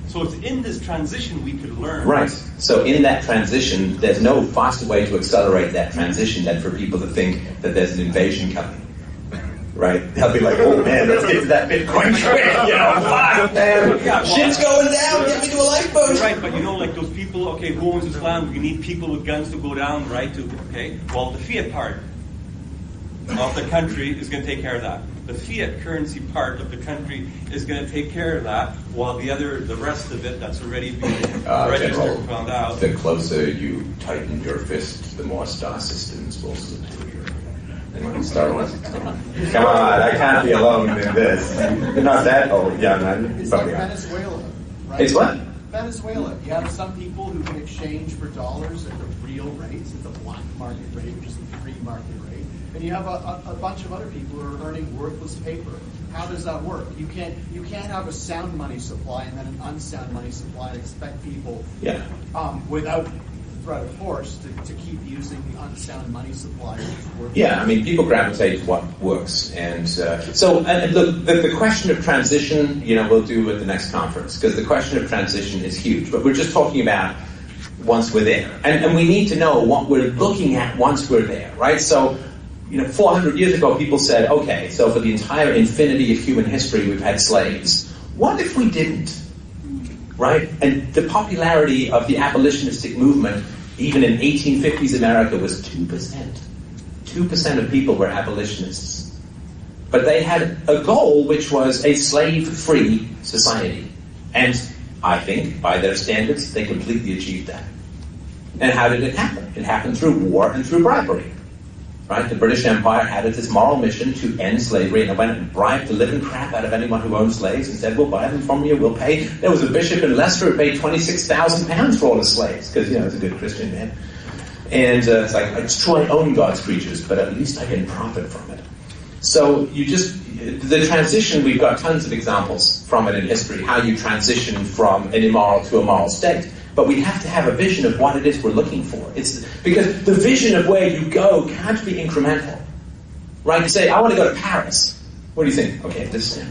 So it's in this transition we could learn. Right. So in that transition, there's no faster way to accelerate that transition than for people to think that there's an invasion coming. Right? They'll be like, oh man, let's get to that Bitcoin quick. Fuck, man. Shit's going down. Get me to a lifeboat. Right, but like those people, okay, who owns this land? We need people with guns to go down, right? Well, the fiat part of the country is going to take care of that. The fiat currency part of the country is going to take care of that, while the rest of it that's already been registered and found out. The closer you tighten your fist, the more star systems will salute you. Star Wars. Come on, I can't be alone in this. You're not that old, young man. It's like Venezuela, right? It's what? Venezuela. You have some people who can exchange for dollars at the real rates, at the black market rate, which is the free market rate. And you have a bunch of other people who are earning worthless paper. How does that work? You can't have a sound money supply and then an unsound money supply and expect people without threat of force to keep using the unsound money supply. Yeah, I mean, people gravitate to what works. And look, the question of transition, we'll do at the next conference, because the question of transition is huge. But we're just talking about once we're there. And we need to know what we're looking at once we're there, right? So, 400 years ago, people said, okay, so for the entire infinity of human history, we've had slaves. What if we didn't? Right? And the popularity of the abolitionistic movement, even in 1850s America, was 2%. 2% of people were abolitionists. But they had a goal which was a slave-free society. And I think, by their standards, they completely achieved that. And how did it happen? It happened through war and through bribery. Right? The British Empire had it its moral mission to end slavery, and it went and bribed the living crap out of anyone who owned slaves and said, we'll buy them from you, we'll pay. There was a bishop in Leicester who paid £26,000 for all his slaves, because, he's a good Christian man. And it's like, it's true I own God's creatures, but at least I can profit from it. So the transition, we've got tons of examples from it in history, how you transition from an immoral to a moral state. But we have to have a vision of what it is we're looking for. It's because the vision of where you go can't be incremental. Right? You say, I want to go to Paris. What do you think? Okay, this step.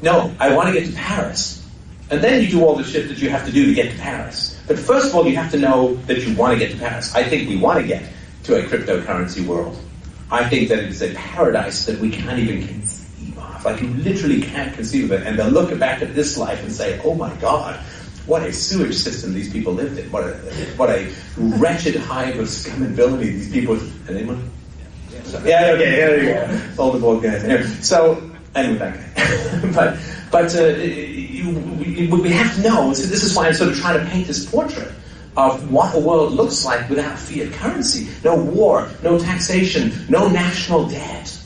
No, I want to get to Paris. And then you do all the shit that you have to do to get to Paris. But first of all, you have to know that you want to get to Paris. I think we want to get to a cryptocurrency world. I think that it's a paradise that we can't even conceive of. Like, you literally can't conceive of it. And they'll look back at this life and say, oh my God, what a sewage system these people lived in. What a wretched hive of scum and villainy these people... Anyone? Yeah, okay, there you go. All the bald guys. Anyway, so, anyway, that guy. But we have to know, so this is why I'm sort of trying to paint this portrait of what a world looks like without fiat currency. No war, no taxation, no national debt,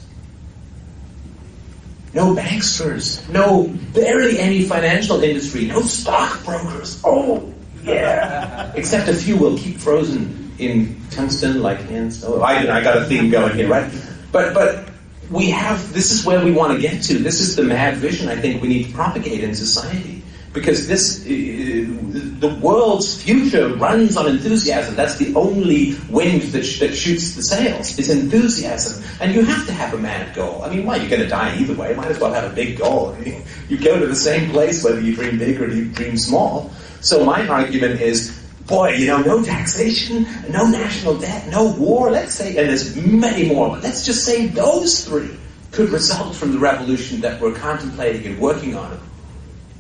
no banksters, no barely any financial industry, no stockbrokers. Oh, yeah. Except a few will keep frozen in tungsten like hands. Oh, I got a theme going here, right? But we have, this is where we want to get to. This is the mad vision I think we need to propagate in society. Because the world's future runs on enthusiasm. That's the only wind that shoots the sails, is enthusiasm. And you have to have a mad goal. I mean, why? You're going to die either way. Might as well have a big goal. I mean, you go to the same place whether you dream big or you dream small. So my argument is, boy, no taxation, no national debt, no war, let's say, and there's many more, but let's just say those three could result from the revolution that we're contemplating and working on.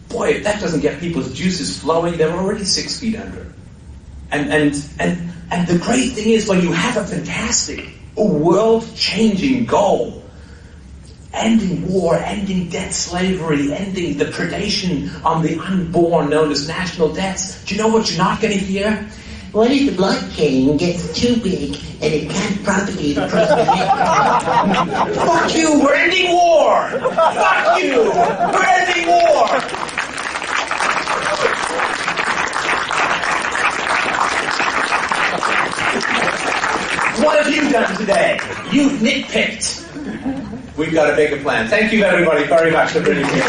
Boy, if that doesn't get people's juices flowing, they're already 6 feet under. And the great thing is, when you have a fantastic, world-changing goal, ending war, ending debt slavery, ending the predation on the unborn known as national debts, do you know what you're not going to hear? What if the blockchain gets too big and it can't propagate across the network? Fuck you, we're ending war! Fuck you, we're ending war! What have you done today? You've nitpicked. We've got to make a plan. Thank you, everybody, very much for bringing me here.